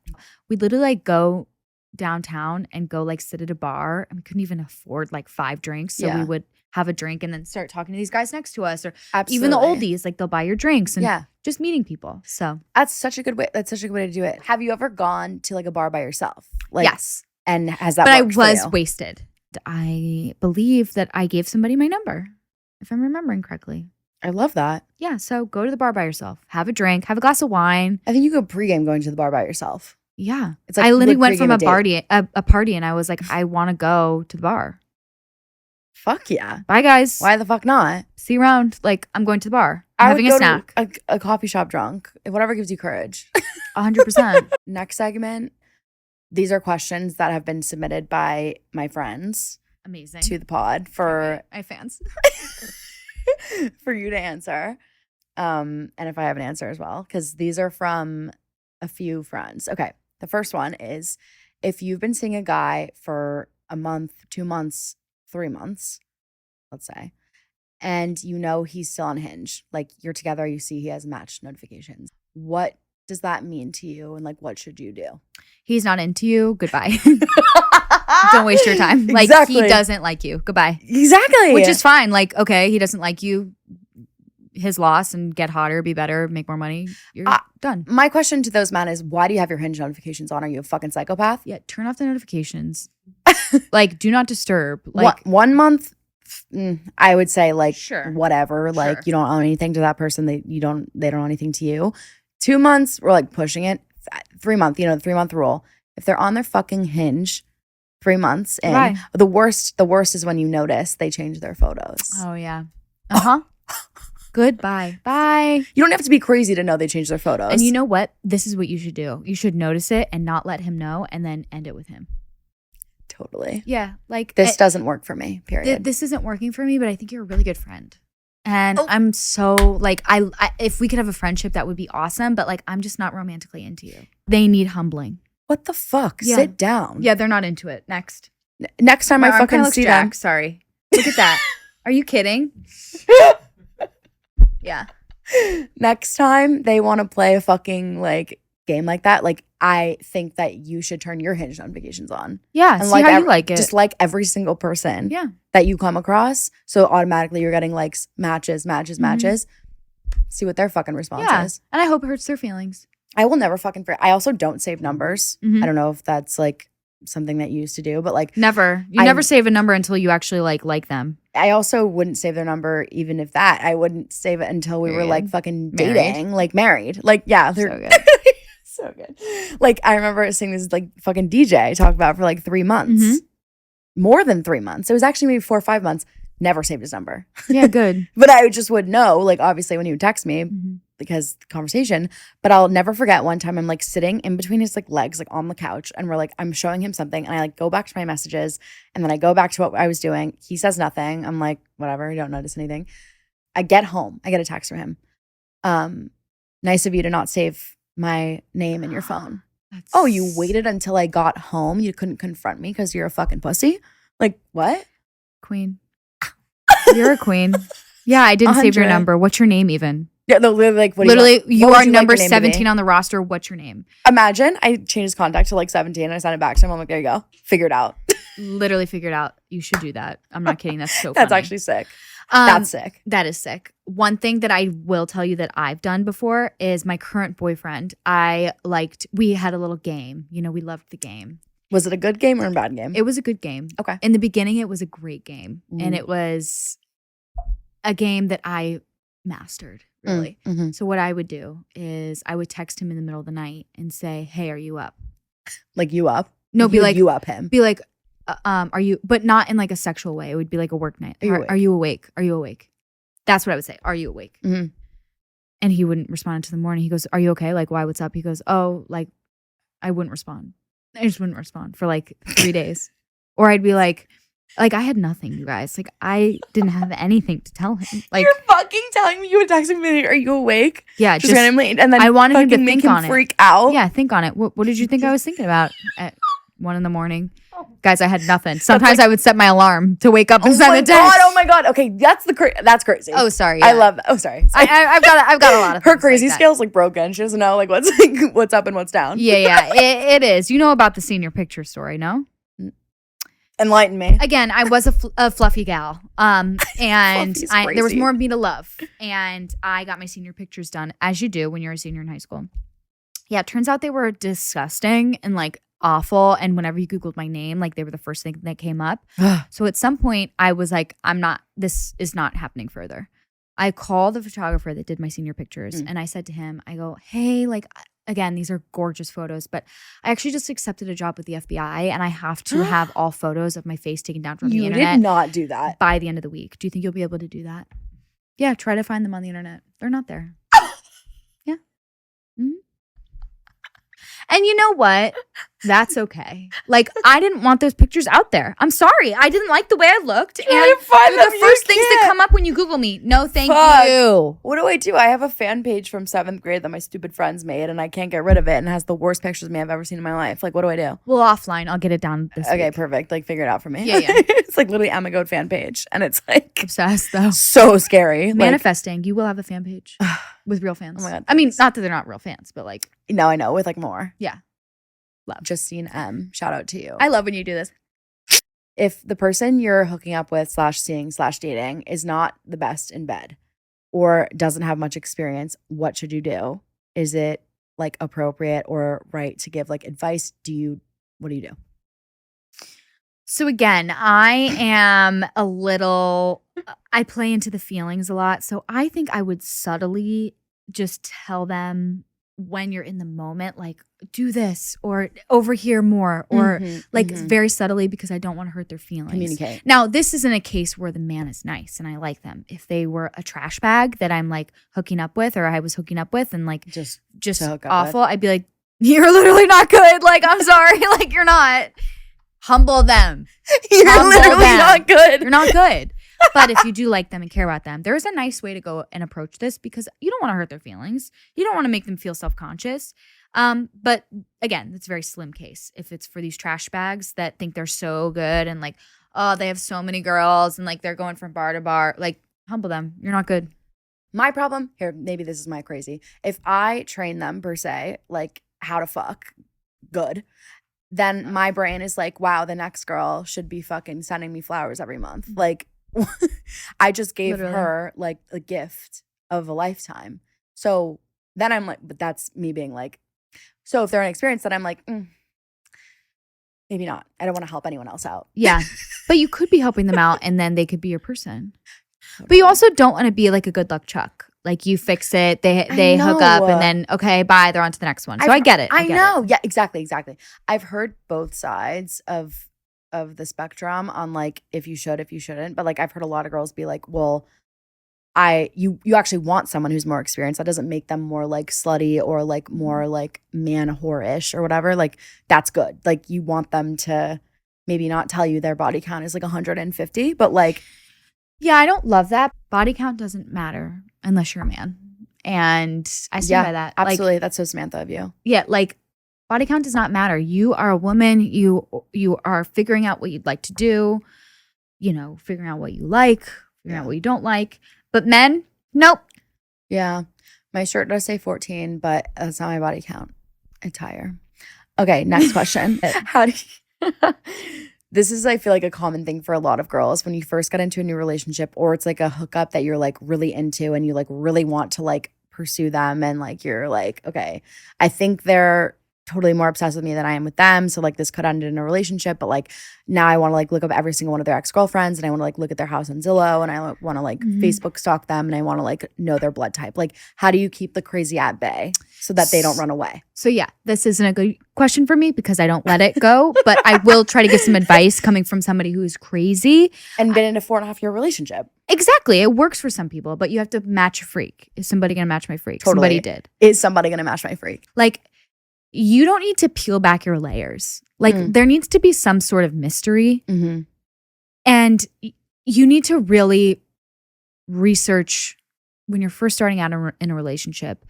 S2: We'd literally like go downtown and go like sit at a bar and we couldn't even afford like 5 drinks. So we would have a drink and then start talking to these guys next to us or even the oldies, like they'll buy your drinks and just meeting people. So
S1: that's such a good way. That's such a good way to do it. Have you ever gone to like a bar by yourself? Like,
S2: yes.
S1: And has that
S2: worked
S1: for you?
S2: But I was wasted. I believe that I gave somebody my number, if I'm remembering correctly.
S1: I love that.
S2: Yeah. So go to the bar by yourself, have a drink, have a glass of wine.
S1: I think you go pregame going to the bar by yourself.
S2: Yeah. It's like I literally went from a party and I was like, I want to go to the bar.
S1: Fuck yeah.
S2: Bye, guys.
S1: Why the fuck not?
S2: See you around. Like, I'm going to the bar. I'm having a snack.
S1: A coffee shop drunk. Whatever gives you courage.
S2: 100%.
S1: Next segment. These are questions that have been submitted by my friends.
S2: Amazing.
S1: To the pod for
S2: my fans.
S1: for you to answer. And if I have an answer as well. Because these are from a few friends. Okay. The first one is, if you've been seeing a guy for a month, 2 months, 3 months, let's say, and you know he's still on Hinge, like you're together, you see he has match notifications, what does that mean to you? And like, what should you do?
S2: He's not into you. Goodbye. Don't waste your time. Like, he doesn't like you. Goodbye.
S1: Exactly.
S2: Which is fine. Like, okay, he doesn't like you. His loss, and get hotter, be better, make more money. You're done.
S1: My question to those men is, why do you have your Hinge notifications on? Are you a fucking psychopath?
S2: Yeah, turn off the notifications. Like, do not disturb. Like
S1: 1 month, I would say like whatever.
S2: Sure.
S1: Like you don't owe anything to that person. They don't owe anything to you. 2 months, we're like pushing it. 3 month, the 3 month rule. If they're on their fucking Hinge 3 months in,
S2: right.
S1: the worst is when you notice they change their photos.
S2: Oh yeah. Goodbye. Bye.
S1: You don't have to be crazy to know they changed their photos.
S2: And you know what? This is what you should do. You should notice it and not let him know, and then end it with him.
S1: Totally.
S2: Yeah. Like,
S1: this doesn't work for me, period.
S2: This isn't working for me, but I think you're a really good friend. And I'm so like, I if we could have a friendship, that would be awesome. But like, I'm just not romantically into you. They need humbling.
S1: What the fuck?
S2: Yeah.
S1: Sit down.
S2: Yeah, they're not into it. Next.
S1: Next time I fucking see them.
S2: Sorry. Look at that. Are you kidding? Yeah.
S1: Next time they want to play a fucking like game like that, like I think that you should turn your Hinge notifications on.
S2: Yeah,
S1: and
S2: see how you like it.
S1: Just like every single person
S2: that
S1: you come across. So automatically you're getting likes, matches. See what their fucking response is.
S2: And I hope it hurts their feelings.
S1: I will never fucking forget. I also don't save numbers. I don't know if that's like something that you used to do, but like
S2: never. You never save a number until you actually like them.
S1: I also wouldn't save their number even if that. I wouldn't save it until we were like fucking dating, like married. Like they're
S2: so good.
S1: So good. Like I remember seeing this like fucking DJ talk about for like 3 months. More than 3 months. It was actually maybe 4 or 5 months. Never saved his number.
S2: Yeah, good.
S1: But I just would know, like obviously when he would text me because the conversation. But I'll never forget one time I'm like sitting in between his like legs, like on the couch, and we're like, I'm showing him something, and I like go back to my messages, and then I go back to what I was doing. He says nothing. I'm like, whatever, I don't notice anything. I get home. I get a text from him. Nice of you to not save my name in your phone. Oh, you waited until I got home? You couldn't confront me because you're a fucking pussy? Like, what?
S2: Queen. You're a queen. Yeah, I didn't save your number. What's your name even?
S1: Yeah, no, literally, like,
S2: you are number 17 on the roster. What's your name?
S1: Imagine I changed his contact to like 17 and I sent it back to him. I'm like, there you go. Figure it out.
S2: Literally figured out. You should do that. I'm not kidding. That's so funny.
S1: That's actually sick. That's sick.
S2: That is sick. One thing that I will tell you that I've done before is my current boyfriend. We had a little game. We loved the game.
S1: Was it a good game or a bad game?
S2: It was a good game.
S1: Okay.
S2: In the beginning, it was a great game. And it was a game that I mastered, really. So what I would do is I would text him in the middle of the night and say, hey, are you up?
S1: Like you up?
S2: No, be like,
S1: you up him.
S2: Be like, are you, but not in like a sexual way. It would be like a work night. Are you awake? Are you awake? That's what I would say. Are you awake? And he wouldn't respond until the morning. He goes, are you okay? Like, why? What's up? He goes, oh, like, I wouldn't respond. I just wouldn't respond for like 3 days. Or I'd be like I had nothing, you guys. Like, I didn't have anything to tell him. Like,
S1: you're fucking telling me you would text me, are you awake?
S2: Yeah,
S1: just randomly. And then
S2: I wanted him to think on
S1: freak out.
S2: Yeah, think on it. What did you think I was thinking about at 1 a.m? Guys, I had nothing. Sometimes I would set my alarm to wake up and send a text.
S1: Oh my god! Okay, that's crazy.
S2: Oh, sorry. Yeah.
S1: I love that. Oh, sorry.
S2: I've got a lot of
S1: her crazy scale's like broken. She doesn't know like what's up and what's down.
S2: Yeah. It is. You know about the senior picture story, no?
S1: Enlighten me.
S2: Again, I was a fluffy gal. And there was more of me to love. And I got my senior pictures done, as you do when you're a senior in high school. Yeah, it turns out they were disgusting and like awful. And whenever you Googled my name, like they were the first thing that came up. So at some point I was like, this is not happening further. I called the photographer that did my senior pictures and I said to him, I go, hey, like, again, these are gorgeous photos, but I actually just accepted a job with the FBI and I have to have all photos of my face taken down from the internet.
S1: You did not do that.
S2: By the end of the week. Do you think you'll be able to do that? Yeah, try to find them on the internet. They're not there. Yeah. And you know what? That's okay. Like, I didn't want those pictures out there. I'm sorry. I didn't like the way I looked. And
S1: to find
S2: they're the first things that come up when you Google me. No, thank you.
S1: What do? I have a fan page from 7th grade that my stupid friends made, and I can't get rid of it, and it has the worst pictures of me I've ever seen in my life. Like, what do I do?
S2: Well, offline. I'll get it down this
S1: Okay,
S2: week.
S1: perfect. Like, figure it out for me.
S2: Yeah.
S1: It's like literally Emma Goat fan page, and it's like
S2: obsessed though.
S1: So scary.
S2: Manifesting. You will have a fan page with real fans.
S1: Oh my God.
S2: I mean, not that they're not real fans, but like.
S1: No, I know. With like more.
S2: Yeah. Love.
S1: Justine M. Shout out to you.
S2: I love when you do this.
S1: If the person you're hooking up with /seeing/dating is not the best in bed or doesn't have much experience, what should you do? Is it like appropriate or right to give like advice? What do you do?
S2: So again, I play into the feelings a lot. So I think I would subtly just tell them when you're in the moment, like, do this or overhear more or very subtly, because I don't want to hurt their feelings.
S1: Communicate.
S2: Now, this isn't a case where the man is nice and I like them. If they were a trash bag that I'm like hooking up with or I was hooking up with and like just awful, I'd be like, you're literally not good. Like, I'm sorry. Like, you're not. Humble them.
S1: You're literally not good.
S2: You're not good. But if you do like them and care about them, there is a nice way to go and approach this, because you don't want to hurt their feelings. You don't want to make them feel self-conscious. But again, it's a very slim case. If it's for these trash bags that think they're so good and like, oh, they have so many girls and like they're going from bar to bar, like, humble them. You're not good.
S1: My problem here, maybe this is my crazy. If I train them per se, like how to fuck good, then my brain is like, wow, the next girl should be fucking sending me flowers every month. Like, I just gave her like a gift of a lifetime. So then I'm like, but that's me being like, so if they're inexperienced, then I'm like, maybe not. I don't want to help anyone else out.
S2: Yeah. But you could be helping them out and then they could be your person. But you also don't want to be like a good luck Chuck. Like, you fix it, they hook up, and then, okay, bye, they're on to the next one. So I get it.
S1: I know. Yeah, exactly. I've heard both sides of the spectrum on like if you should, if you shouldn't. But like I've heard a lot of girls be like, well, you actually want someone who's more experienced. That doesn't make them more like slutty or like more like man whore-ish or whatever. Like, that's good. Like, you want them to maybe not tell you their body count is like 150, but like.
S2: Yeah, I don't love that. Body count doesn't matter unless you're a man. And I stand by that.
S1: Absolutely.
S2: Like,
S1: that's so Samantha of you.
S2: Yeah, like, body count does not matter. You are a woman. You are figuring out what you'd like to do, figuring out what you like, figuring out what you don't like. But men, nope.
S1: Yeah. My shirt does say 14, but that's not my body count. I tire. Okay, next question. How do you This is, I feel like, a common thing for a lot of girls when you first get into a new relationship, or it's like a hookup that you're like really into and you like really want to like pursue them, and like you're like, okay, I think they're totally more obsessed with me than I am with them. So like this could end in a relationship, but like now I want to like look up every single one of their ex-girlfriends, and I want to like look at their house on Zillow, and I want to like Facebook stalk them, and I want to like know their blood type. Like, how do you keep the crazy at bay so that they don't run away?
S2: So yeah, this isn't a good question for me because I don't let it go, but I will try to give some advice coming from somebody who is crazy.
S1: And been in a 4.5-year relationship.
S2: Exactly. It works for some people, but you have to match a freak. Is somebody going to match my freak?
S1: Totally.
S2: Somebody did.
S1: Is somebody going to match my freak?
S2: Like, you don't need to peel back your layers. Like, there needs to be some sort of mystery.
S1: Mm-hmm.
S2: And you need to really research when you're first starting out in a relationship.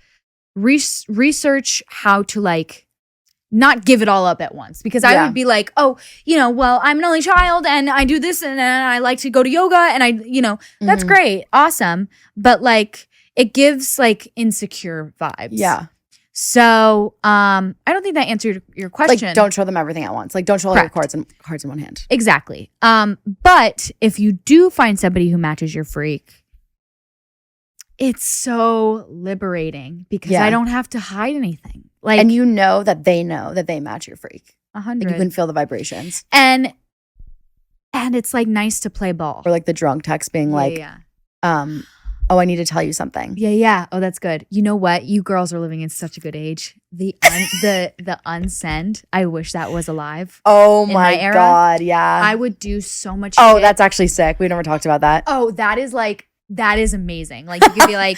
S2: Research how to like not give it all up at once, because I would be like, oh, well, I'm an only child and I do this and I like to go to yoga and I, that's great. Awesome. But like, it gives like insecure vibes.
S1: Yeah.
S2: So I don't think that answered your question.
S1: Like, don't show them everything at once. Like, don't show all your cards in one hand.
S2: Exactly. But if you do find somebody who matches your freak, it's so liberating because I don't have to hide anything. Like,
S1: and that they match your freak.
S2: 100.
S1: Like, you can feel the vibrations.
S2: And it's like nice to play ball.
S1: Or like the drunk text being oh, I need to tell you something.
S2: Yeah. Oh, that's good. You know what? You girls are living in such a good age. The unsend. I wish that was alive.
S1: Oh my God. Yeah.
S2: I would do so much
S1: Oh,
S2: shit.
S1: that's actually sick. We never talked about that.
S2: Oh, that is amazing. Like, you could be like,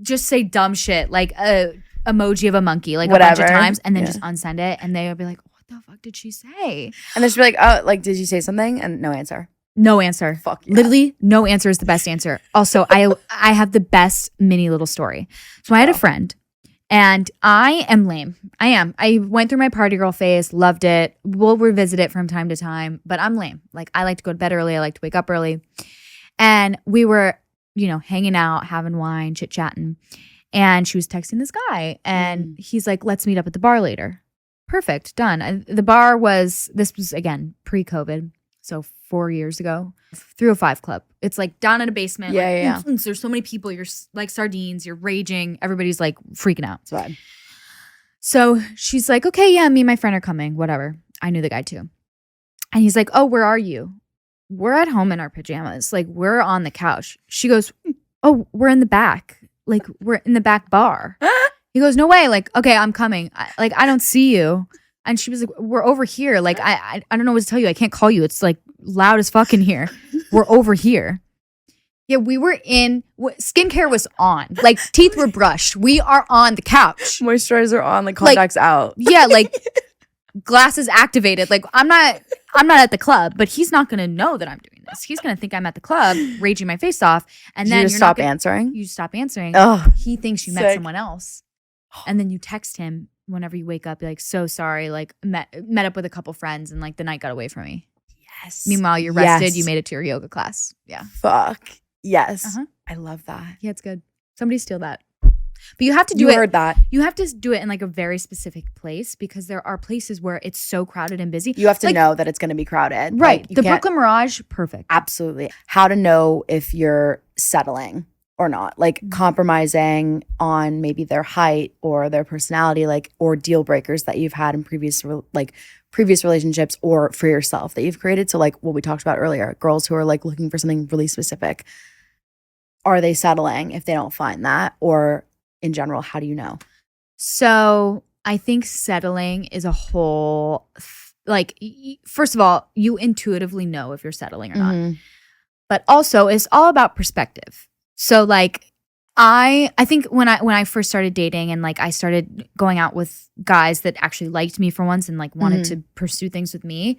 S2: just say dumb shit, like a emoji of a monkey, like whatever, a bunch of times, and then just unsend it. And they would be like, what the fuck did she say?
S1: And then she'd be like, oh, like, did you say something? And no answer.
S2: No answer.
S1: Fuck yeah.
S2: Literally, no answer is the best answer. Also, I have the best mini little story. So I had a friend, and I am lame. I am. I went through my party girl phase, loved it. We'll revisit it from time to time, but I'm lame. Like, I like to go to bed early. I like to wake up early. And we were, hanging out, having wine, chit-chatting. And she was texting this guy, and he's like, let's meet up at the bar later. Perfect, done. The bar this was, again, pre-COVID. So 4 years ago, 305 Club. It's like down in a basement.
S1: Yeah.
S2: There's so many people. You're like sardines. You're raging. Everybody's like freaking out.
S1: It's fine.
S2: So she's like, okay, yeah, me and my friend are coming. Whatever. I knew the guy too. And he's like, oh, where are you? We're at home in our pajamas. Like, we're on the couch. She goes, oh, we're in the back. Like, we're in the back bar. He goes, no way. Like, okay, I'm coming. I don't see you. And she was like, we're over here. Like, I don't know what to tell you. I can't call you. It's like loud as fuck in here. We're over here. Yeah, we were skincare was on. Like, teeth were brushed. We are on the couch.
S1: Moisturizer on, like contacts out.
S2: Yeah, like glasses activated. Like, I'm not at the club, but he's not going to know that I'm doing this. He's going to think I'm at the club raging my face off. And then
S1: you just stop answering?
S2: You stop answering.
S1: Oh,
S2: he thinks you met someone else. And then you text him whenever you wake up, you're like, so sorry, like met up with a couple friends and like the night got away from me.
S1: Yes.
S2: Meanwhile, you're rested, you made it to your yoga class. Yeah.
S1: Fuck. Yes. I love that.
S2: Yeah, it's good. Somebody steal that. But you have to do it.
S1: You heard that.
S2: You have to do it in like a very specific place because there are places where it's so crowded and busy.
S1: You have to know that it's going to be crowded.
S2: Right. The Brooklyn Mirage, perfect.
S1: Absolutely. How to know if you're settling or not, like compromising on maybe their height or their personality, like, or deal breakers that you've had in previous relationships or for yourself that you've created. So like what we talked about earlier, girls who are like looking for something really specific, are they settling if they don't find that? Or in general, how do you know?
S2: So I think settling is a whole, like, first of all, you intuitively know if you're settling or not, but also it's all about perspective. So like I think when I first started dating and like I started going out with guys that actually liked me for once and like wanted to pursue things with me,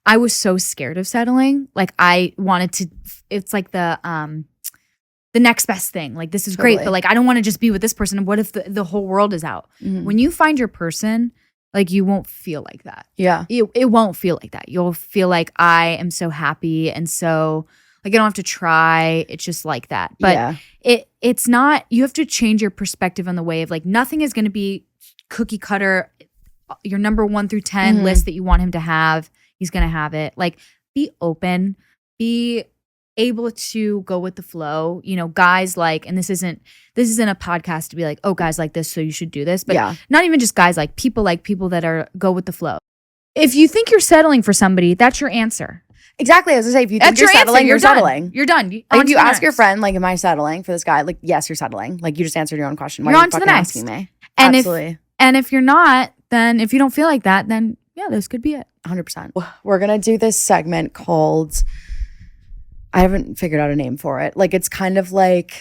S2: I was so scared of settling. Like I wanted to, it's like the next best thing. Like this is great, but like I don't want to just be with this person. What if the whole world is out? When you find your person, like you won't feel like that.
S1: Yeah.
S2: It won't feel like that. You'll feel like I am so happy and so like I don't have to try. It's just like that. But it's not, you have to change your perspective on the way of like nothing is going to be cookie cutter, your number 1 through 10 list that you want him to have. He's going to have it. Like be open, be able to go with the flow. You know, guys like, and this isn't a podcast to be like, oh, guys like this, so you should do this. But not even just guys like people that are go with the flow. If you think you're settling for somebody, that's your answer.
S1: Exactly. As I say, if you think you're settling, you're settling.
S2: You're done.
S1: Like if you ask your friend, like, am I settling for this guy? Like, yes, you're settling. Like you just answered your own question. Why are you fucking asking me?
S2: And
S1: absolutely.
S2: If you're not, then if you don't feel like that, then yeah, this could be it.
S1: 100%. We're going to do this segment called, I haven't figured out a name for it. Like it's kind of like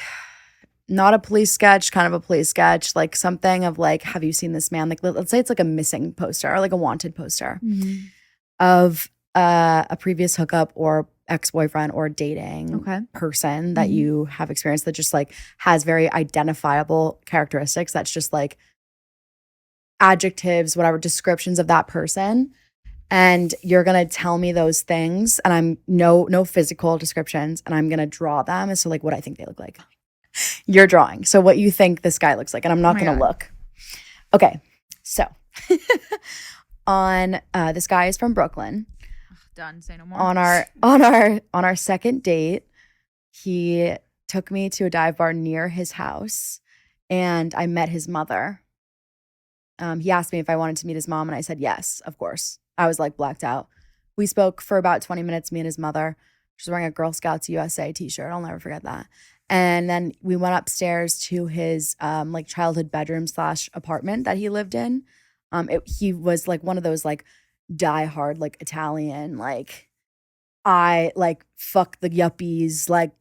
S1: not a police sketch, kind of a police sketch, like something of like, have you seen this man? Like let's say it's like a missing poster or like a wanted poster of a previous hookup or ex-boyfriend or dating person that you have experienced that just like has very identifiable characteristics. That's just like adjectives, whatever descriptions of that person. And you're going to tell me those things and I'm no physical descriptions and I'm going to draw them as to like what I think they look like. You're drawing. So what you think this guy looks like and I'm not going to look. Okay. So this guy is from Brooklyn.
S2: Done. Say no more.
S1: On our second date, he took me to a dive bar near his house and I met his mother. He asked me if I wanted to meet his mom and I said yes, of course. I was like blacked out. We spoke for about 20 minutes, me and his mother. She was wearing a Girl Scouts USA t-shirt. I'll never forget that. And then we went upstairs to his like childhood bedroom / apartment that he lived in. He was like one of those like diehard like Italian, like I like fuck the yuppies, like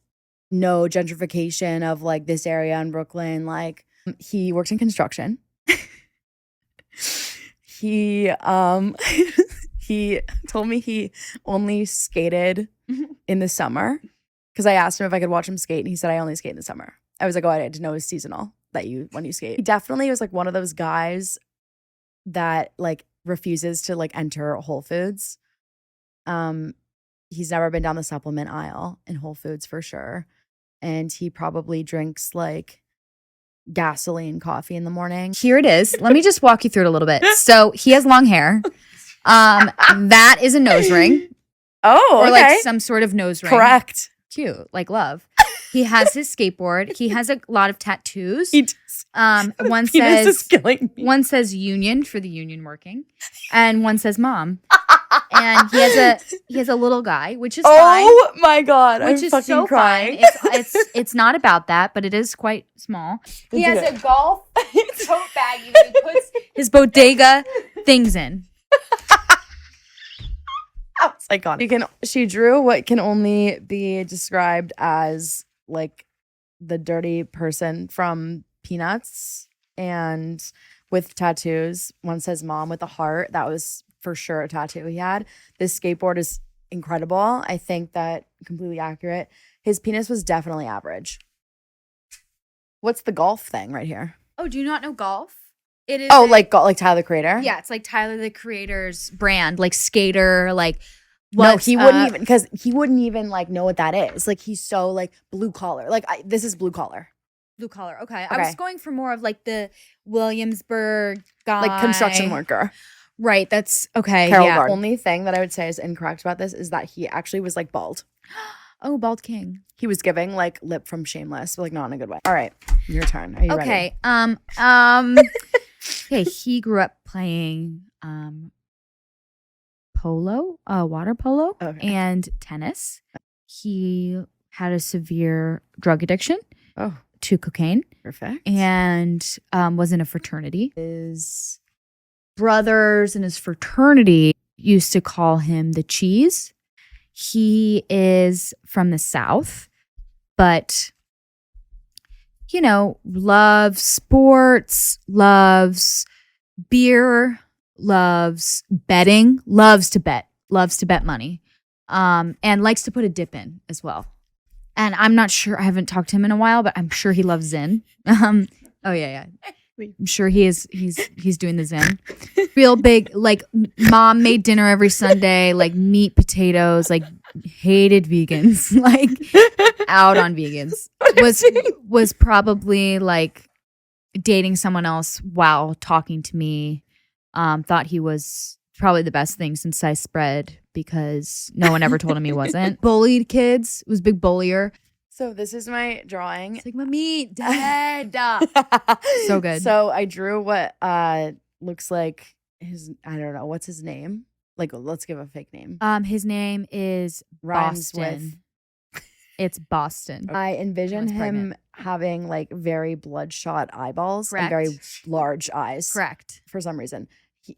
S1: no gentrification of like this area in Brooklyn. Like he works in construction. he he told me he only skated in the summer because I asked him if I could watch him skate, and he said I only skate in the summer. I was like, oh, I didn't know it's seasonal when you skate. He definitely was like one of those guys that like refuses to like enter Whole Foods. He's never been down the supplement aisle in Whole Foods for sure. And he probably drinks like gasoline coffee in the morning.
S2: Here it is. Let me just walk you through it a little bit. So he has long hair. That is a nose ring.
S1: Oh,
S2: or
S1: okay.
S2: like some sort of nose ring.
S1: Correct.
S2: Cute, like love. He has his skateboard. He has a lot of tattoos.
S1: He does.
S2: One says union for the union working, and one says mom. And he has a little guy, which is fine.
S1: Oh my god,
S2: which
S1: I'm
S2: is
S1: fucking
S2: so
S1: crying.
S2: Fine. It's not about that, but it is quite small. He has a golf tote baggie that he puts his bodega things in.
S1: It's iconic. She drew what can only be described as like the dirty person from Peanuts, and with tattoos. One says mom with a heart. That was for sure a tattoo he had. This skateboard is incredible. I think that completely accurate. His penis was definitely average. What's the golf thing right here?
S2: Oh, do you not know golf? It is.
S1: Oh, like Tyler the Creator?
S2: Yeah, it's like Tyler the Creator's brand, like skater, like.
S1: No, he wouldn't even, because he wouldn't even like know what that is. Like he's so like blue collar. Like this is blue collar.
S2: Blue collar. Okay. I was going for more of like the Williamsburg guy.
S1: Like construction worker.
S2: Right. That's okay.
S1: Carol
S2: yeah.
S1: Garden. Only thing that I would say is incorrect about this is that he actually was like bald.
S2: Oh, bald king.
S1: He was giving like lip from Shameless, but like not in a good way. All right, your turn. Are you ready?
S2: Okay, he grew up playing polo, water polo, and tennis. He had a severe drug addiction to cocaine.
S1: Perfect.
S2: And was in a fraternity. His brothers in his fraternity used to call him the cheese. He is from the South, but, you know, loves sports, loves beer, loves betting, loves to bet money, and likes to put a dip in as well. And I'm not sure, I haven't talked to him in a while, but I'm sure he loves Zen. Oh yeah. I'm sure he's doing the Zen. Real big, like mom made dinner every Sunday, like meat, potatoes, like hated vegans, like out on vegans. Was probably like dating someone else while talking to me. Thought he was probably the best thing since sliced bread because no one ever told him he wasn't. Bullied kids, was a big bullier.
S1: So this is my drawing.
S2: Sigma meat, dead. So good.
S1: So I drew what looks like I don't know, what's his name? Like, let's give a fake name.
S2: His name is
S1: Rhymes
S2: Boston. It's Boston.
S1: I envision him having like very bloodshot eyeballs.
S2: Correct.
S1: And very large eyes.
S2: Correct.
S1: For some reason.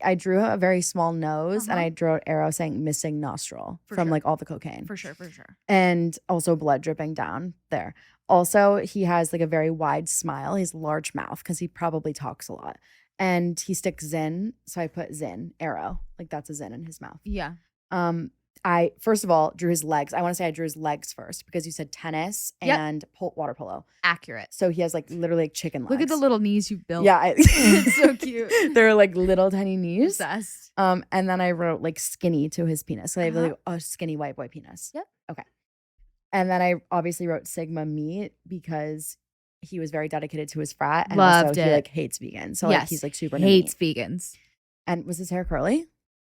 S1: I drew a very small nose and I drew an arrow saying missing nostril from like all the cocaine.
S2: For sure.
S1: And also blood dripping down there. Also, he has like a very wide smile. He has a large mouth because he probably talks a lot. And he sticks Zin. So I put Zin, arrow. Like that's a Zin in his mouth.
S2: Yeah.
S1: I first of all drew his legs. I want to say I drew his legs first because you said tennis and water polo.
S2: Accurate.
S1: So he has like literally like chicken legs.
S2: Look at the little knees you built.
S1: Yeah.
S2: It's so cute.
S1: They're like little tiny knees.
S2: Obsessed.
S1: And then I wrote like skinny to his penis. So I have like a skinny white boy penis.
S2: Yep.
S1: Okay. And then I obviously wrote Sigma meat because he was very dedicated to his frat. And
S2: Loved
S1: also
S2: it.
S1: He like hates vegans. So like he's like super into
S2: hates
S1: meat.
S2: vegans.
S1: And was his hair curly?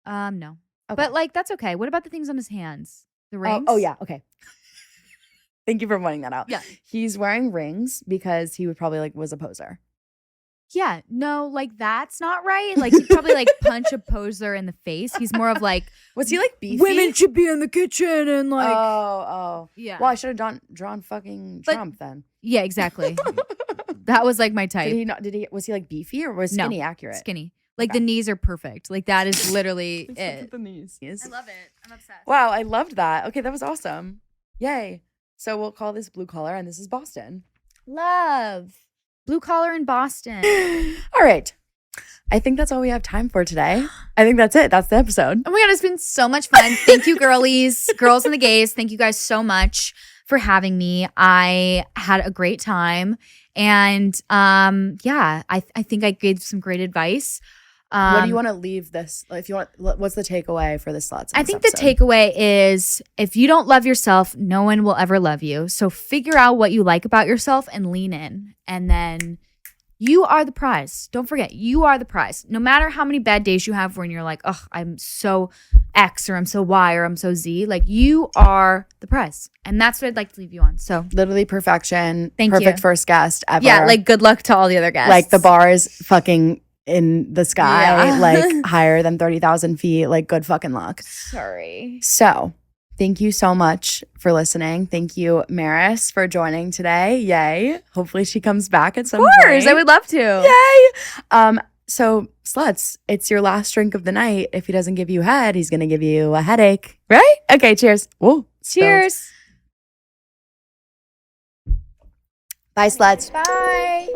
S2: No.
S1: Okay.
S2: But like that's okay. What about the things on his hands? The rings?
S1: Oh yeah. Okay. Thank you for pointing that out.
S2: Yeah.
S1: He's wearing rings because he would probably like was a poser.
S2: Yeah. No, like that's not right. Like he'd probably like punch a poser in the face. He's more of like
S1: was he like beefy?
S2: Women should be in the kitchen and like
S1: yeah. Well, I should have drawn fucking Trump then.
S2: Yeah, exactly. That was like my type.
S1: Was he like beefy or was skinny accurate?
S2: Skinny. Like the knees are perfect. Like that is literally
S1: Look
S2: it.
S1: at the knees.
S2: I love it. I'm obsessed.
S1: Wow, I loved that. Okay, that was awesome. Yay. So we'll call this blue collar and this is Boston.
S2: Love. Blue collar in Boston.
S1: All right. I think that's all we have time for today. I think that's it. That's the episode.
S2: Oh my God, it's been so much fun. Thank you, girlies, girls and the gays. Thank you guys so much for having me. I had a great time. And I think I gave some great advice.
S1: What do you want to leave this? If you want, what's the takeaway for the sluts?
S2: I think the takeaway is if you don't love yourself, no one will ever love you. So figure out what you like about yourself and lean in. And then you are the prize. Don't forget, you are the prize. No matter how many bad days you have when you're like, oh, I'm so X or I'm so Y or I'm so Z, like you are the prize. And that's what I'd like to leave you on. So
S1: literally perfection.
S2: Thank you.
S1: Perfect first guest ever.
S2: Yeah, like good luck to all the other guests.
S1: Like the bar is fucking in the sky, like higher than 30,000 feet. Like good fucking luck.
S2: Sorry.
S1: So thank you so much for listening. Thank you, Maris, for joining today. Yay. Hopefully she comes back at some point.
S2: Of course, I would love to.
S1: Yay. So sluts, it's your last drink of the night. If he doesn't give you head, he's going to give you a headache. Right? Okay, cheers. Whoa.
S2: Cheers.
S1: Bye, sluts.
S2: Bye.